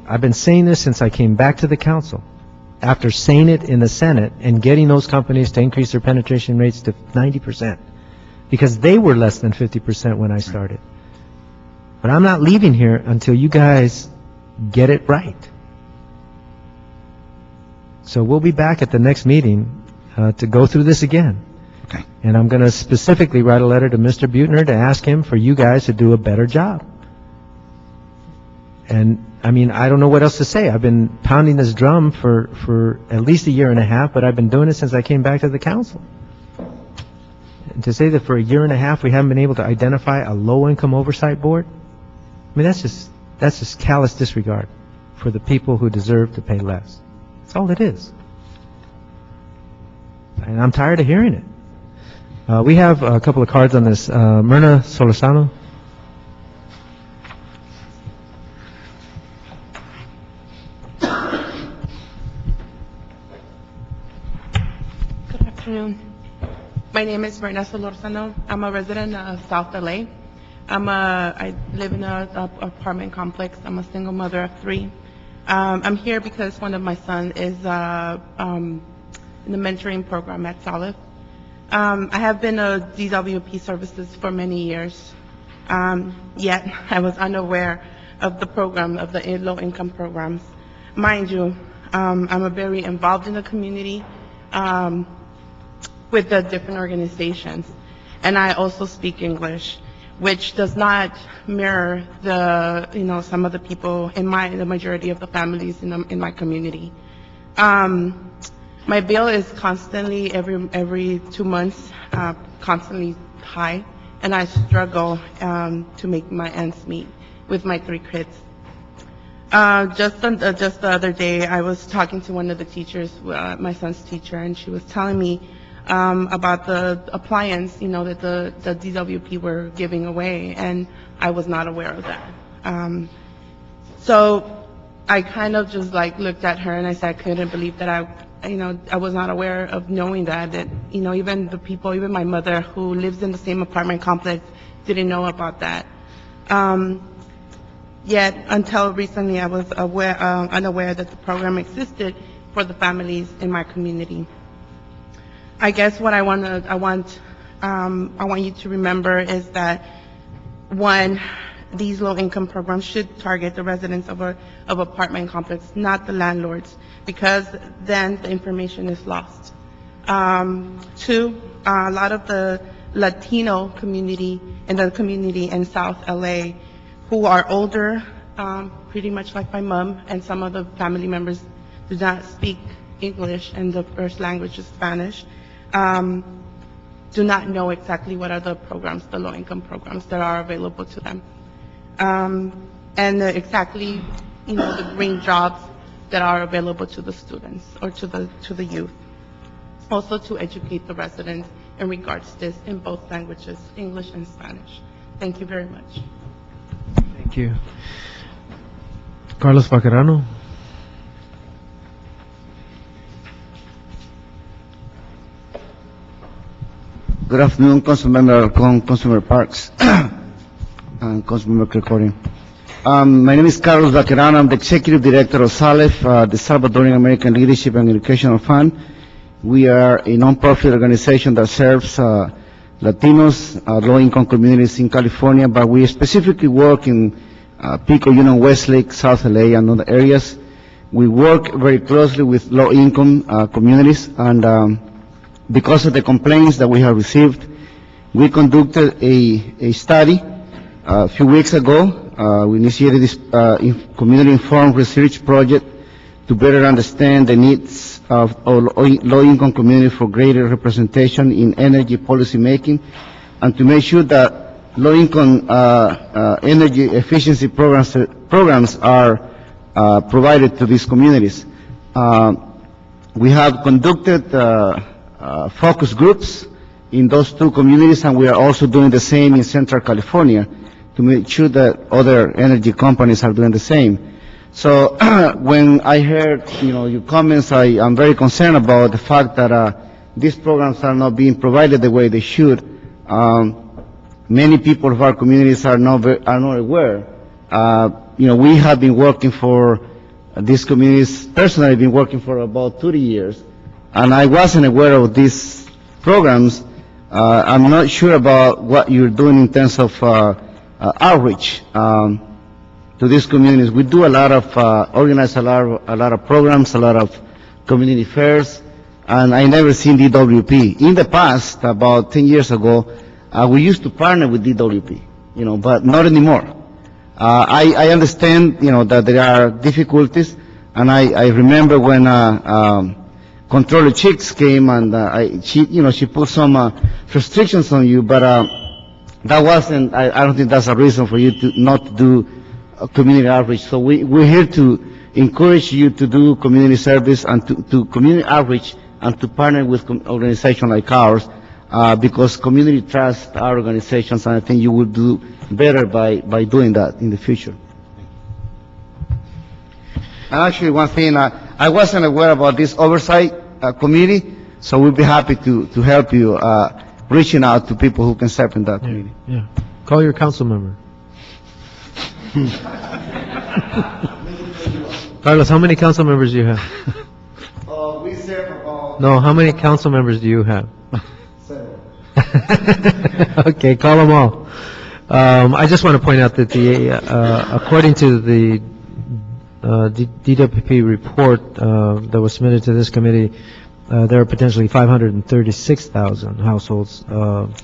I've been saying this since I came back to the council. After saying it in the Senate and getting those companies to increase their penetration rates to 90%, because they were less than 50% when I started. But I'm not leaving here until you guys get it right. So we'll be back at the next meeting to go through this again. Okay. And I'm going to specifically write a letter to Mr. Butner to ask him for you guys to do a better job. And, I mean, I don't know what else to say. I've been pounding this drum for at least a year and a half, but I've been doing it since I came back to the council. And to say that for a year and a half we haven't been able to identify a low-income oversight board, I mean, that's just callous disregard for the people who deserve to pay less. That's all it is. And I'm tired of hearing it. We have a couple of cards on this. Myrna Solorzano. Good afternoon. My name is Myrna Solorzano. I'm a resident of South LA. I live in an apartment complex. I'm a single mother of 3. I'm here because one of my sons is in the mentoring program at Salif. I have been a DWP services for many years, yet I was unaware of the program, of the low-income programs. Mind you, I'm very involved in the community with the different organizations, and I also speak English, which does not mirror the, some of the people in the majority of the families in my community. My bill is constantly, every 2 months, constantly high, and I struggle to make my ends meet with my 3 kids. Just the other day, I was talking to one of the teachers, my son's teacher, and she was telling me about the appliance, that the DWP were giving away, and I was not aware of that. So I kind of just looked at her and I said I couldn't believe that I was not aware of knowing that even the people, even my mother who lives in the same apartment complex didn't know about that. Yet until recently I was unaware that the program existed for the families in my community. I guess what I want you to remember is that one, these low-income programs should target the residents of apartment complex, not the landlords, because then the information is lost. 2, a lot of the Latino community in South LA who are older, pretty much like my mom, and some of the family members do not speak English and the first language is Spanish, do not know exactly what are the programs, the low-income programs that are available to them. And exactly, the green jobs that are available to the students or to the youth. Also to educate the residents in regards to this in both languages, English and Spanish. Thank you very much. Thank you. Carlos Vaquerano. Good afternoon, Councilmember Parks and Councilmember Kirkorian. My name is Carlos Vaquerano. I'm the Executive Director of SALEF, the Salvadoran American Leadership and Educational Fund. We are a non-profit organization that serves Latinos, low-income communities in California, but we specifically work in Pico, Union, Westlake, South LA, and other areas. We work very closely with low-income communities, and because of the complaints that we have received, we conducted a study a few weeks ago. We initiated this community-informed research project to better understand the needs of low-income communities for greater representation in energy policy making, and to make sure that low-income energy efficiency programs are provided to these communities. We have conducted focus groups in those 2 communities, and we are also doing the same in Central California to make sure that other energy companies are doing the same. So when I heard, your comments, I am very concerned about the fact that these programs are not being provided the way they should. Many people of our communities are not aware. We have been working for these communities, personally been working for about 30 years, and I wasn't aware of these programs. I'm not sure about what you're doing in terms of outreach to these communities. We do a lot of, organize a lot of programs, a lot of community fairs, and I never seen DWP. In the past, about 10 years ago, we used to partner with DWP, but not anymore. I understand, that there are difficulties, and I remember when Controller Chicks came and she put some restrictions on you, but that wasn't, I don't think that's a reason for you to not do community outreach. So we're here to encourage you to do community service and to community outreach and to partner with organizations like ours, because community trusts our organizations, and I think you will do better by doing that in the future. And actually, one thing, I wasn't aware about this oversight committee, so we'll be happy to help you reaching out to people who can serve in that committee. Yeah. Call your council member. Carlos, how many council members do you have? We serve about... No, how many council members do you have? 7. Okay, call them all. I just want to point out that according to the DWP report that was submitted to this committee, there are potentially 536,000 households.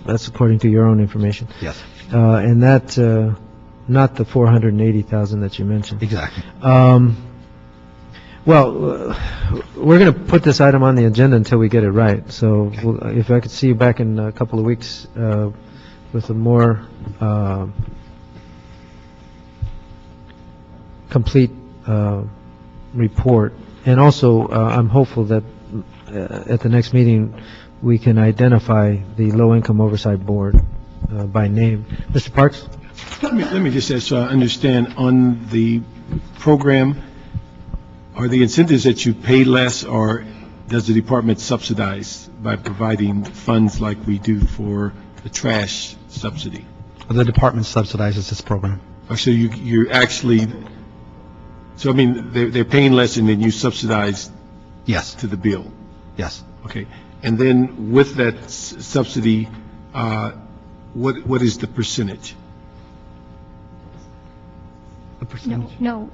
That's according to your own information. Yes. And that, not the 480,000 that you mentioned. Exactly. Well, we're going to put this item on the agenda until we get it right. So if I could see you back in a couple of weeks with a more complete report. And also, I'm hopeful that at the next meeting, we can identify the Low-Income Oversight Board by name. Mr. Parks? Let me just ask, so I understand, on the program, are the incentives that you pay less, or does the department subsidize by providing funds like we do for the trash subsidy? The department subsidizes this program. Oh, so you're actually, so I mean, they're paying less and then you subsidize Yes. to the bill? Yes. Okay. And then with that subsidy, what is the percentage? The percentage? No,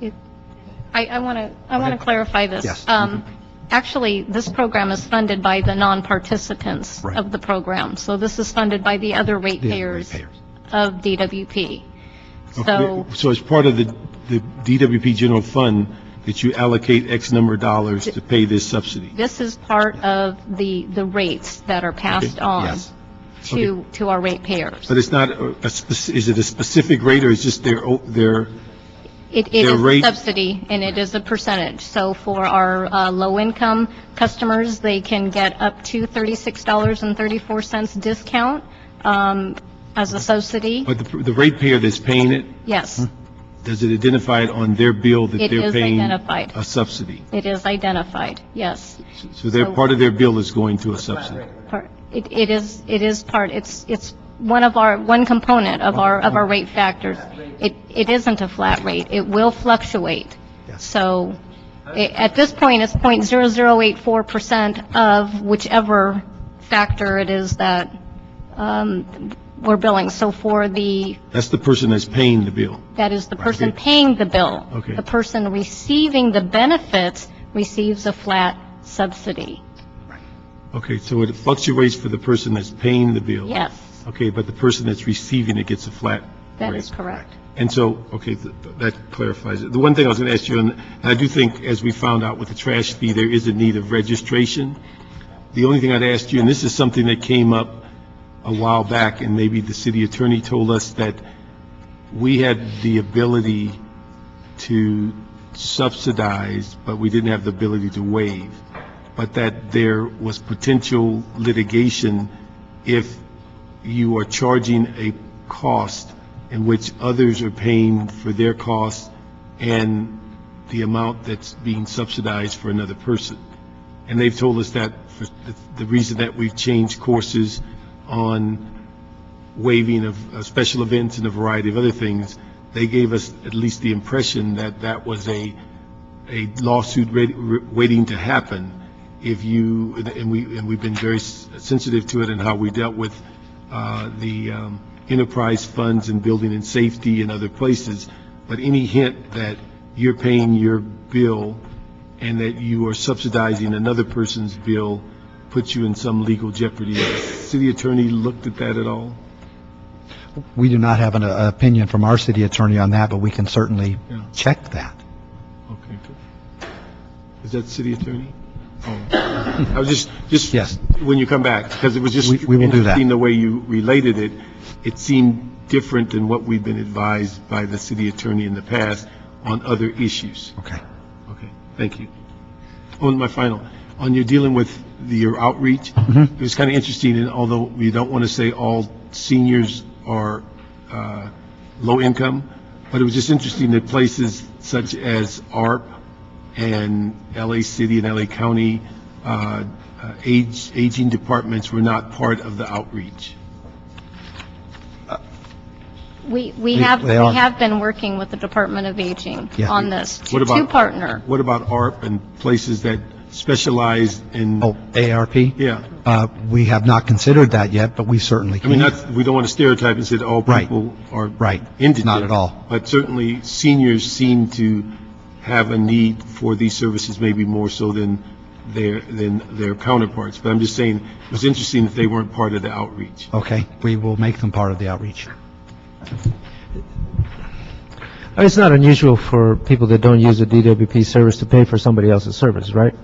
I want to clarify this. Yes. Actually, this program is funded by the non-participants Right. of the program. So this is funded by the other ratepayers of DWP. So So it's part of the DWP general fund that you allocate X number of dollars to pay this subsidy? this is part of the rates that are passed on Yes. to our ratepayers. But it's not, is it a specific rate, or is just their It their is a rate- subsidy, and it is a percentage. So for our low-income customers, they can get up to $36.34 discount as a subsidy. but the ratepayer that's paying it, Yes, does it identify it on their bill that It they're is paying identified. a subsidy? it is identified, yes. So their, part of their bill is going to a subsidy? It is part, it's one component of our rate factors. It isn't a flat rate. It will fluctuate. So at this point, it's 0.0084% of whichever factor it is that we're billing. So for That's the person that's paying the bill? that is the person paying the bill. Okay. The person receiving the benefits receives a flat subsidy. Okay, so it fluctuates for the person that's paying the bill? Yes, Okay, but the person that's receiving it gets a flat that rate? is correct. And so, okay, that clarifies it. The one thing I was going to ask you, and I do think, as we found out with the trash fee, there is a need of registration. The only thing I'd ask you, and this is something that came up a while back, and maybe the city attorney told us that we had the ability to subsidize, but we didn't have the ability to waive, but that there was potential litigation if you are charging a cost in which others are paying for their costs and the amount that's being subsidized for another person. And they've told us that for the reason that we've changed courses on waiving of special events and a variety of other things, they gave us at least the impression that that was a lawsuit waiting to happen if you, and we've been very sensitive to it in how we dealt with the enterprise funds and building and safety and other places, but any hint that you're paying your bill and that you are subsidizing another person's bill puts you in some legal jeopardy. Has the city attorney looked at that at all? We do not have an opinion from our city attorney on that, but we can certainly check that. Okay, good. Is that city attorney? Oh, I was just Yes. when you come back, because it was just We will do that. interesting the way you related it. It seemed different than what we've been advised by the city attorney in the past on other issues. Okay. Okay, thank you. On my final, on your dealing with your outreach, Mm-hmm. it was kind of interesting, and although we don't want to say all seniors are low income, but it was just interesting that places such as ARP and LA City and LA County aging departments were not part of the outreach. We They are. have been working with the Department of Aging Yeah. on this What about- to partner. What about ARP and places that specialize in? Oh, ARP? Yeah. We have not considered that yet, but we certainly I can. mean, we don't want to stereotype and say that all Right. people are Right. indigent. Not at all. But certainly, seniors seem to have a need for these services maybe more so than their counterparts. But I'm just saying, it was interesting that they weren't part of the outreach. Okay, we will make them part of the outreach. It's not unusual for people that don't use a DWP service to pay for somebody else's service, right?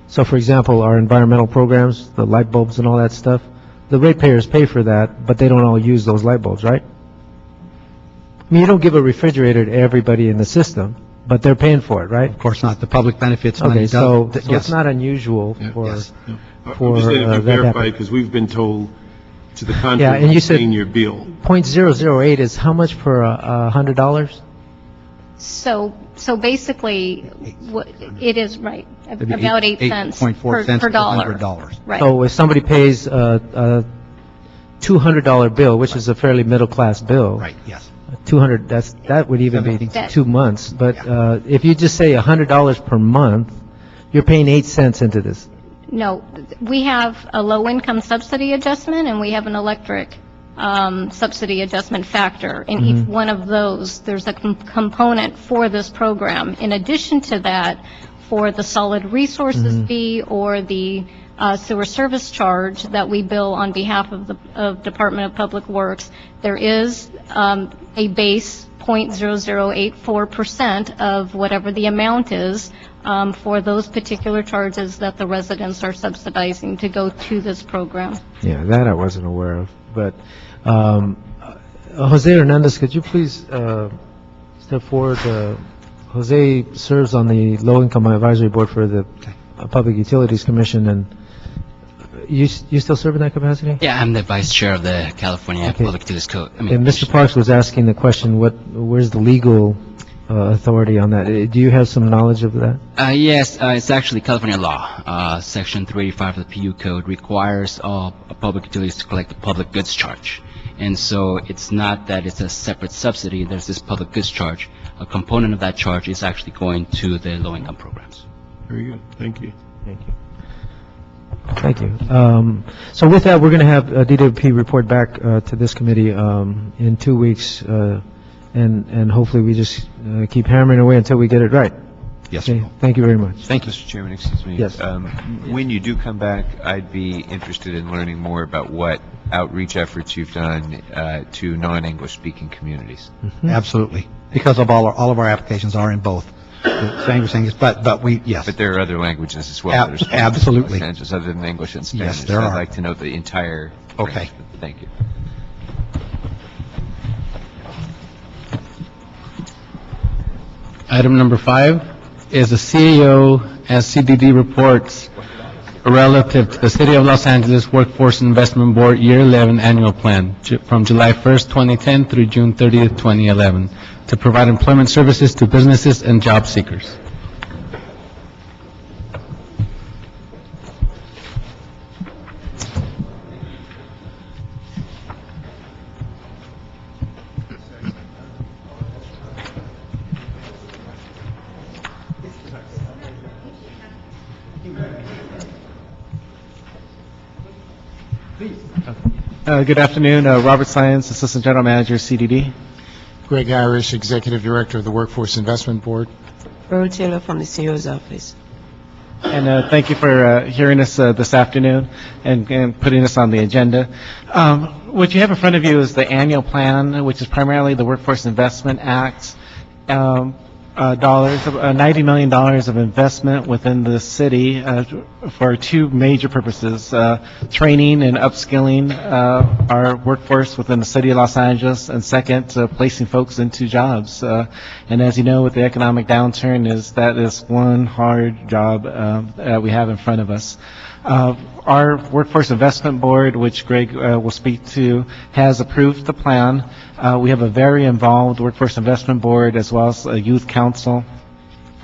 So, for example, our environmental programs, the light bulbs and all that stuff, the ratepayers pay for that, but they don't all use those light bulbs, right? I mean, you don't give a refrigerator to everybody in the system, but they're paying for it, right? Of course not. The public benefits money Okay, does. so yes. it's not unusual for, Yes. I'm for just saying to that verify, happen. because we've been told to the Yeah, contrary, and you said paying your bill. .008 is how much per $100? So basically, it is, right, It'd be about 8 cents 8.4 cents per per dollar. $100. Right. So if somebody pays a $200 bill, which is a fairly middle-class bill. Right, yes. 200, that would even be That- 2 months. But if you just say $100 per month, you're paying 8 cents into this. No, we have a low-income subsidy adjustment, and we have an electric subsidy adjustment factor. In each one of those, there's a component for this program. In addition to that, for the solid resources fee or the sewer service charge that we bill on behalf of the Department of Public Works, there is a base .0084% of whatever the amount is for those particular charges that the residents are subsidizing to go to this program. Yeah, that I wasn't aware of. But Jose Hernandez, could you please step forward? Jose serves on the Low Income Advisory Board for the Public Utilities Commission, and you still serve in that capacity? Yeah, I'm the vice chair of the California Okay. Public Utilities Code. And Mr. Parks was asking the question, where's the legal authority on that? Do you have some knowledge of that? Yes, it's actually California law. Section 385 of the PU code requires all public utilities to collect a public goods charge. And so it's not that it's a separate subsidy, there's this public goods charge. A component of that charge is actually going to the low-income programs. Very good, thank you. Thank you. Thank you. So with that, we're going to have DWP report back to this committee in 2 weeks, and hopefully we just keep hammering away until we get it right. Yes, Okay, thank you very much. Thank you. Mr. Chairman, excuse me. Yes. When you do come back, I'd be interested in learning more about what outreach efforts you've done to non-English speaking communities. Absolutely. Because of all of our applications are in both. English, but we, yes. But there are other languages as well. that are spoken in Absolutely. Los Angeles other than English and Spanish. Yes, there I'd are. like to know the entire. Okay. Thank you. Item number 5 is the CAO and CDD reports relative to the City of Los Angeles Workforce Investment Board Year 11 Annual Plan from July 1st, 2010 through June 30th, 2011, to provide employment services to businesses and job seekers. Good afternoon, Robert Science, Assistant General Manager, CDD. Greg Irish, Executive Director of the Workforce Investment Board. Earl Taylor from the CEO's office. and thank you for hearing us this afternoon and putting us on the agenda. What you have in front of you is the annual plan, which is primarily the Workforce Investment Act. $90 million of investment within the city for two major purposes, training and upskilling our workforce within the city of Los Angeles, and second, placing folks into jobs. And as you know, with the economic downturn, that is one hard job that we have in front of us. Our Workforce Investment Board, which Greg will speak to, has approved the plan. We have a very involved Workforce Investment Board as well as a youth council.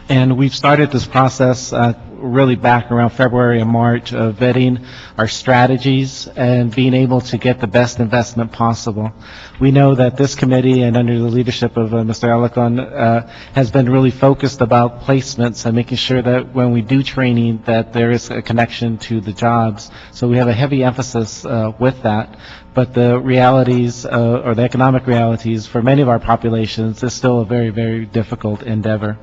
And we've started this process really back around February and March of vetting our strategies and being able to get the best investment possible. We know that this committee, and under the leadership of Mr. Alarcon, has been really focused about placements and making sure that when we do training that there is a connection to the jobs. So we have a heavy emphasis with that. But the realities, or the economic realities for many of our populations is still a very, very difficult endeavor.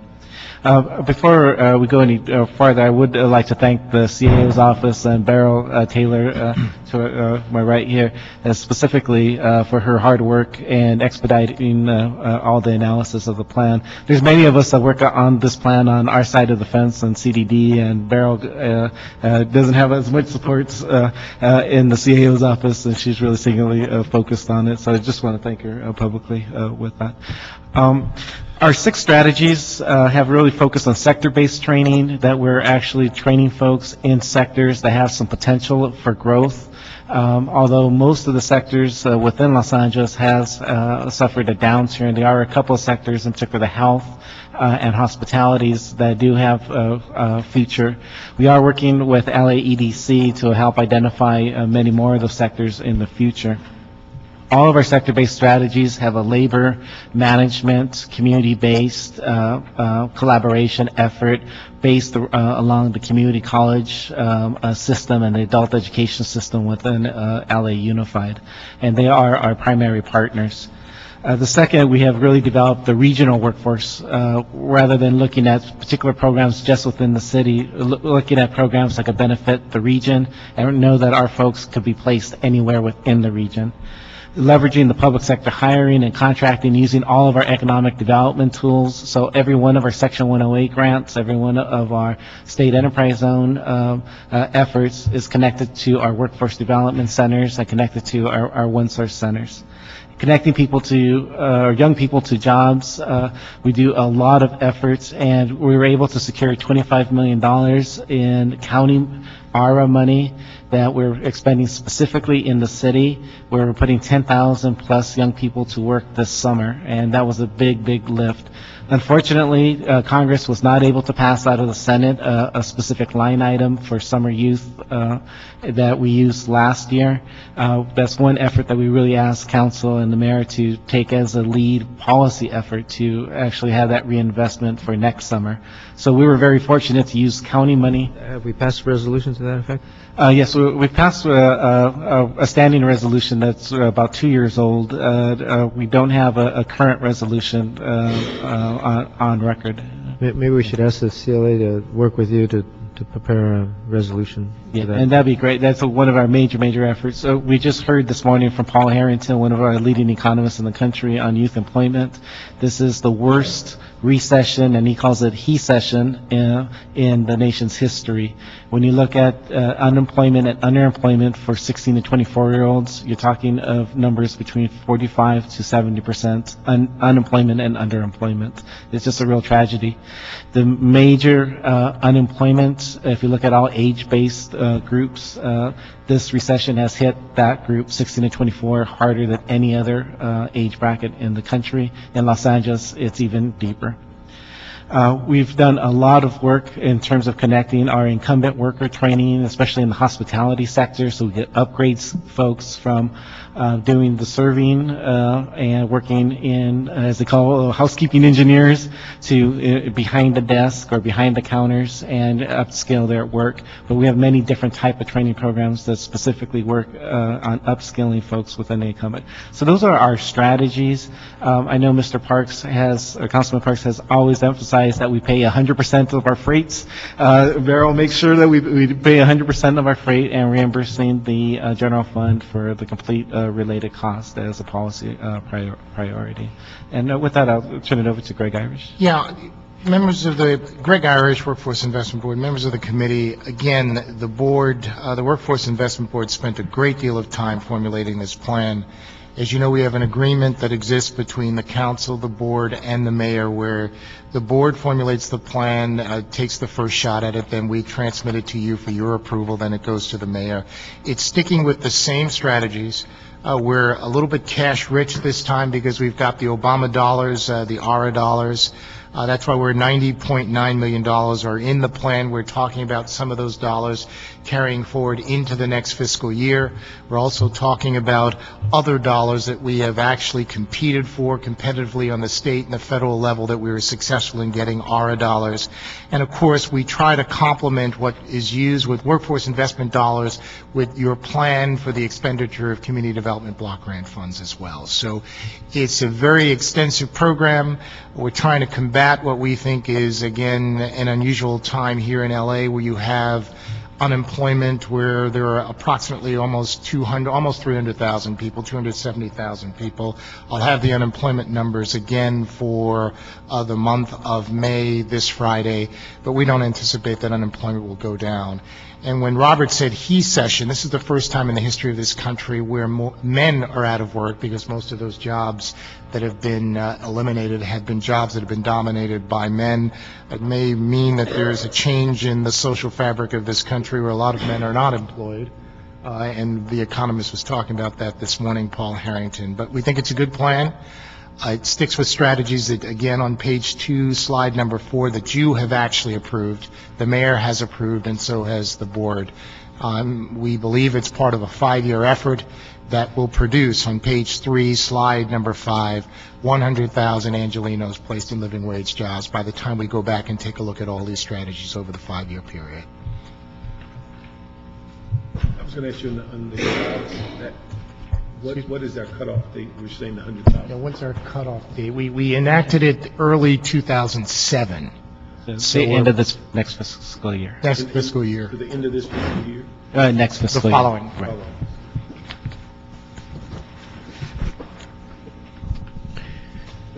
Before we go any farther, I would like to thank the CAO's office and Beryl Taylor, to my right here, specifically for her hard work and expediting all the analysis of the plan. There's many of us that work on this plan on our side of the fence on CDD, and Beryl doesn't have as much support in the CAO's office, and she's really singularly focused on it. So I just want to thank her publicly with that. Our 6 strategies have really focused on sector-based training, that we're actually training folks in sectors that have some potential for growth. Although most of the sectors within Los Angeles has suffered a downturn, there are a couple of sectors, in particular the health and hospitalities, that do have a future. We are working with LAEDC to help identify many more of those sectors in the future. All of our sector-based strategies have a labor management, community-based collaboration effort based along the community college system and the adult education system within LA Unified. And they are our primary partners. The second, we have really developed the regional workforce, rather than looking at particular programs just within the city, looking at programs that could benefit the region and know that our folks could be placed anywhere within the region. Leveraging the public sector hiring and contracting, using all of our economic development tools. So every one of our Section 108 grants, every one of our state enterprise zone efforts is connected to our workforce development centers and connected to our one-source centers. Connecting people to, young people to jobs, we do a lot of efforts, and we were able to secure $25 million in county ARA money that we're expending specifically in the city, where we're putting 10,000 plus young people to work this summer, and that was a big, big lift. Unfortunately, Congress was not able to pass out of the Senate a specific line item for summer youth that we used last year. That's one effort that we really asked Council and the Mayor to take as a lead policy effort to actually have that reinvestment for next summer. So we were very fortunate to use county money. Have we passed a resolution to that effect? Yes, we passed a standing resolution that's about 2 years old. We don't have a current resolution on record. Maybe we should ask the CLA to work with you to prepare a resolution. Yeah, and that'd be great. That's one of our major efforts. So we just heard this morning from Paul Harrington, one of our leading economists in the country, on youth employment. This is the worst recession, and he calls it he-session in the nation's history. When you look at unemployment and underemployment for 16 to 24-year-olds, you're talking of numbers between 45 to 70% unemployment and underemployment. It's just a real tragedy. The major unemployment, if you look at all age-based groups, this recession has hit that group, 16 to 24, harder than any other age bracket in the country. In Los Angeles, it's even deeper. We've done a lot of work in terms of connecting our incumbent worker training, especially in the hospitality sector, so we get upgrades folks from doing the serving and working in, as they call housekeeping engineers, to behind the desk or behind the counters and upskill their work. But we have many different type of training programs that specifically work on upskilling folks within the incumbent. So those are our strategies. I know Mr. Parks has, Councilman Parks has always emphasized emphasize that we pay 100% of our freights. Beryl makes sure that we pay 100% of our freight and reimbursing the general fund for the complete related cost as a policy priority. And with that, I'll turn it over to Greg Irish. Yeah, members of the Greg Irish Workforce Investment Board, members of the committee, again, the board, the Workforce Investment Board spent a great deal of time formulating this plan. As you know, we have an agreement that exists between the council, the board, and the mayor, where the board formulates the plan, takes the first shot at it, then we transmit it to you for your approval, then it goes to the mayor. It's sticking with the same strategies. We're a little bit cash rich this time because we've got the Obama dollars, the ARA dollars. That's why we're $90.9 million are in the plan. We're talking about some of those dollars carrying forward into the next fiscal year. We're also talking about other dollars that we have actually competed for competitively on the state and the federal level that we were successful in getting ARA dollars. And of course, we try to complement what is used with workforce investment dollars with your plan for the expenditure of community development block grant funds as well. So it's a very extensive program. We're trying to combat what we think is, again, an unusual time here in LA where you have unemployment, where there are approximately almost 300,000 people, 270,000 people. I'll have the unemployment numbers again for the month of May this Friday, but we don't anticipate that unemployment will go down. And when Robert said he session, this is the first time in the history of this country where men are out of work, because most of those jobs that have been eliminated have been jobs that have been dominated by men. It may mean that there is a change in the social fabric of this country where a lot of men are not employed. And the Economist was talking about that this morning, Paul Harrington. But we think it's a good plan. It sticks with strategies that, again, on page 2, slide number 4, that you have actually approved, the mayor has approved, and so has the board. We believe it's part of a 5-year effort that will produce, on page 3, slide number 5, 100,000 Angelenos placed in living wage jobs by the time we go back and take a look at all these strategies over the 5-year period. I was going to ask you on the that. What is our cutoff date? We're saying the 100,000. What's our cutoff date? We enacted it early 2007. So the end of this next fiscal year. Next fiscal year. To the end of this fiscal year? Next fiscal year. The following. Right.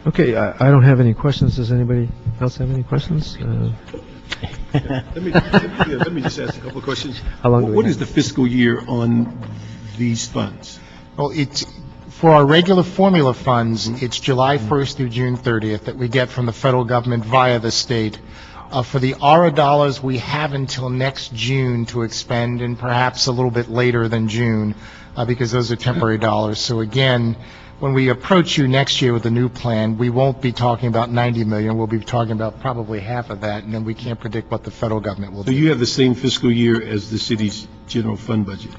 Okay, I don't have any questions. Does anybody else have any questions? Let me just ask a couple of questions. How long do we What have? is the fiscal year on these funds? Well, it's for our regular formula funds, it's July 1st through June 30th that we get from the federal government via the state. For the ARA dollars, we have until next June to expend, and perhaps a little bit later than June, because those are temporary dollars. So again, when we approach you next year with the new plan, we won't be talking about 90 million. We'll be talking about probably half of that, and then we can't predict what the federal government will do. So you have the same fiscal year as the city's general fund budget?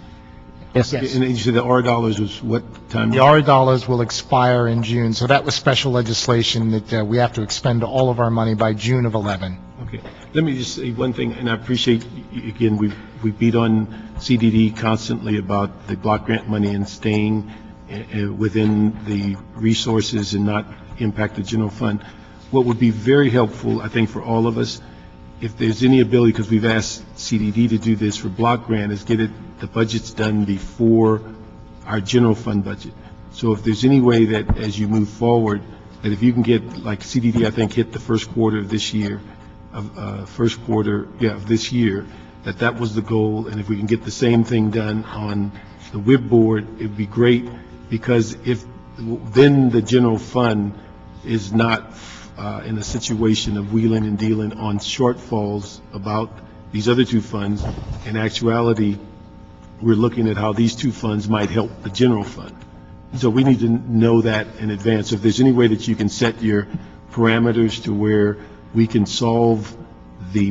Yes. And you said the ARA dollars was what time? The ARA dollars will expire in June, so that was special legislation that we have to expend all of our money by June of 11. Okay. Let me just say one thing, and I appreciate, again, we beat on CDD constantly about the block grant money and staying within the resources and not impact the general fund. What would be very helpful, I think, for all of us, if there's any ability, because we've asked CDD to do this for block grant, is get the budgets done before our general fund budget. So if there's any way that as you move forward, that if you can get, like CDD, I think, hit the first quarter of this year, of this year, that was the goal, and if we can get the same thing done on the WIB board, it'd be great, because if then the general fund is not in a situation of wheeling and dealing on shortfalls about these other two funds. In actuality, we're looking at how these two funds might help the general fund. So we need to know that in advance. If there's any way that you can set your parameters to where we can solve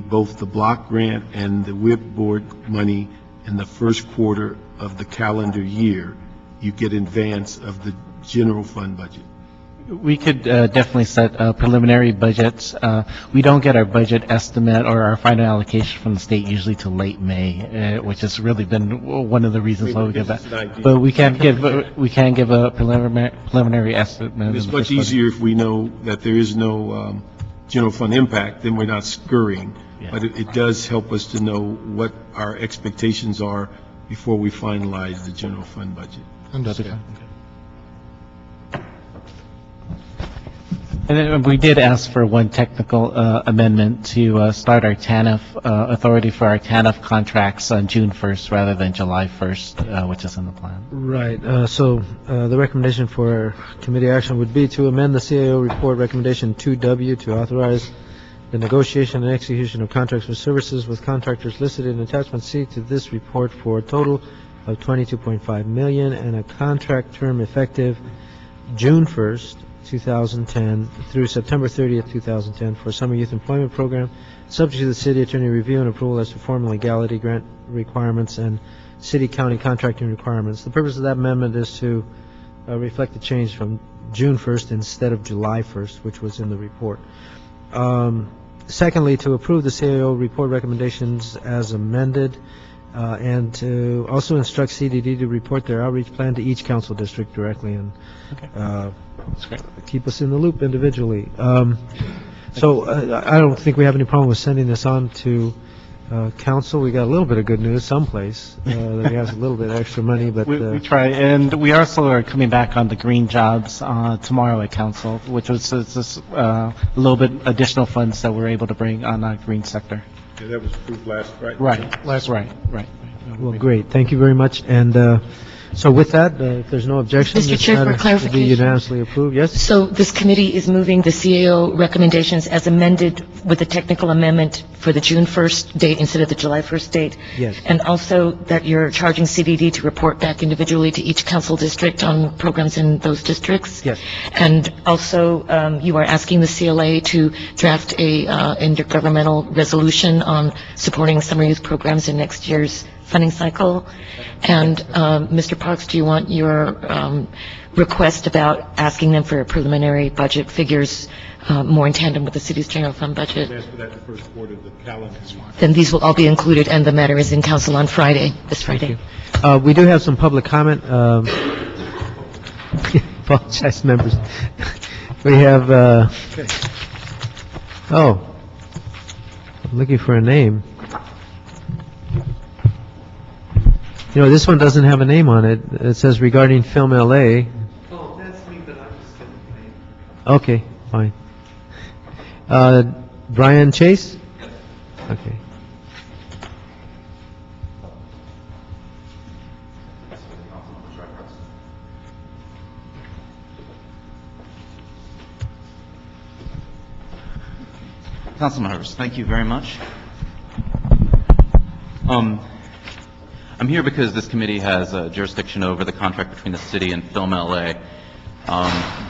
both the block grant and the WIB board money in the first quarter of the calendar year, you get in advance of the general fund budget. We could definitely set preliminary budgets. We don't get our budget estimate or our final allocation from the state usually till late May, which has really been one of the reasons why we get that. But we can give a preliminary estimate. It's much easier if we know that there is no general fund impact, then we're not scurrying. But it does help us to know what our expectations are before we finalize the general fund budget. Understood. And then we did ask for one technical amendment to start our TANF, authority for our TANF contracts on June 1st rather than July 1st, which is in the plan. Right, so the recommendation for committee action would be to amend the CAO report recommendation 2W to authorize the negotiation and execution of contracts for services with contractors listed in attachment C to this report for a total of $22.5 million and a contract term effective June 1st, 2010 through September 30th, 2010 for a summer youth employment program, subject to the city attorney review and approval as to form legality, grant requirements, and city-county contracting requirements. The purpose of that amendment is to reflect the change from June 1st instead of July 1st, which was in the report. Secondly, to approve the CAO report recommendations as amended, and to also instruct CDD to report their outreach plan to each council district directly and keep us in the loop individually. So I don't think we have any problem with sending this on to council. We got a little bit of good news someplace that we have a little bit extra money, but We try, and we also are coming back on the green jobs tomorrow at council, which was just a little bit additional funds that we're able to bring on our green sector. Yeah, that was approved last Friday. Right. well, great. Thank you very much. And so with that, if there's no objection, Mr. this Chair, for matter will be clarification. unanimously approved. Yes? So this committee is moving the CAO recommendations as amended with a technical amendment for the June 1st date instead of the July 1st date? Yes. And also that you're charging CDD to report back individually to each council district on programs in those districts? Yes. And also, you are asking the CLA to draft a intergovernmental resolution on supporting summer youth programs in next year's funding cycle. And Mr. Parks, do you want your request about asking them for preliminary budget figures more in tandem with the city's general fund budget? Ask for that the first quarter of the calendar. Then these will all be included, and the matter is in council on Friday, this Friday. We do have some public comment. Apologize, members. We have, I'm looking for a name. You know, this one doesn't have a name on it. It says regarding Film LA. Oh, that's me, but I'm just getting the name. Okay, fine. Brian Chase? Okay. Council members, thank you very much. I'm here because this committee has jurisdiction over the contract between the city and Film LA,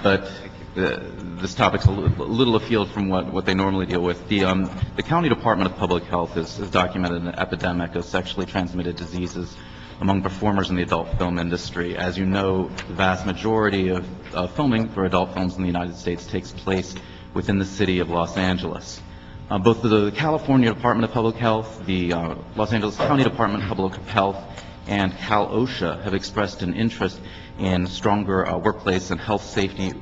but this topic's a little afield from what they normally deal with. The County Department of Public Health has documented an epidemic of sexually transmitted diseases among performers in the adult film industry. As you know, the vast majority of filming for adult films in the United States takes place within the city of Los Angeles. Both the California Department of Public Health, the Los Angeles County Department of Public Health, and Cal OSHA have expressed an interest in stronger workplace and health safety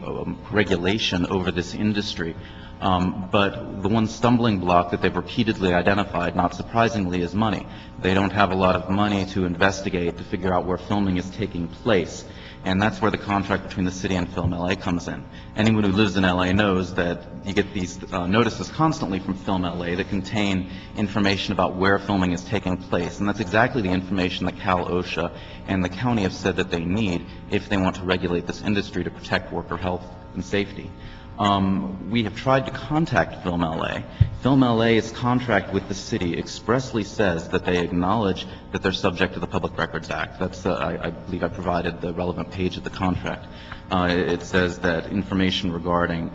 regulation over this industry. But the one stumbling block that they've repeatedly identified, not surprisingly, is money. They don't have a lot of money to investigate, to figure out where filming is taking place. And that's where the contract between the city and Film LA comes in. Anyone who lives in LA knows that you get these notices constantly from Film LA that contain information about where filming is taking place. And that's exactly the information that Cal OSHA and the county have said that they need if they want to regulate this industry to protect worker health and safety. We have tried to contact Film LA. Film LA's contract with the city expressly says that they acknowledge that they're subject to the Public Records Act. That's, I believe I provided the relevant page of the contract. It says that information regarding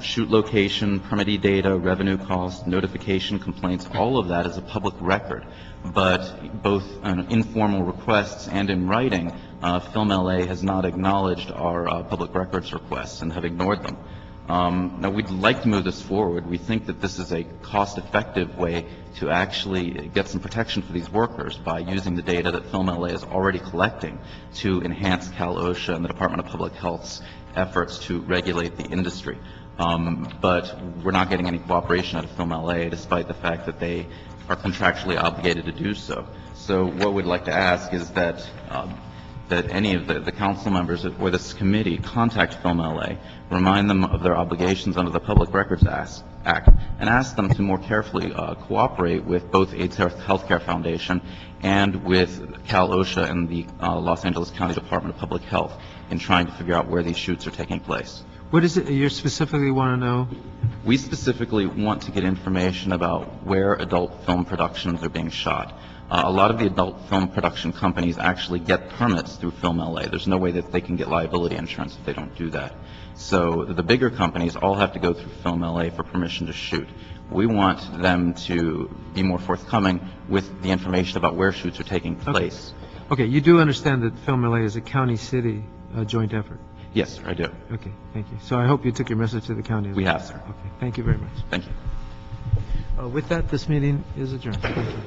shoot location, permittee data, revenue costs, notification complaints, all of that is a public record. But both on informal requests and in writing, Film LA has not acknowledged our public records requests and have ignored them. Now, we'd like to move this forward. We think that this is a cost-effective way to actually get some protection for these workers by using the data that Film LA is already collecting to enhance Cal OSHA and the Department of Public Health's efforts to regulate the industry. but we're not getting any cooperation out of Film LA, despite the fact that they are contractually obligated to do so. So what we'd like to ask is that any of the council members or this committee contact Film LA, remind them of their obligations under the Public Records Act, and ask them to more carefully cooperate with both AIDS Healthcare Foundation and with Cal OSHA and the Los Angeles County Department of Public Health in trying to figure out where these shoots are taking place. What is it you specifically want to know? We specifically want to get information about where adult film productions are being shot. A lot of the adult film production companies actually get permits through Film LA. There's no way that they can get liability insurance if they don't do that. So the bigger companies all have to go through Film LA for permission to shoot. We want them to be more forthcoming with the information about where shoots are taking place. Okay, you do understand that Film LA is a county-city joint effort? Yes, sir, I do. Okay, thank you. So I hope you took your message to the county as well. We have, sir. Okay, thank you very much. Thank you. With that, this meeting is adjourned. Thank you.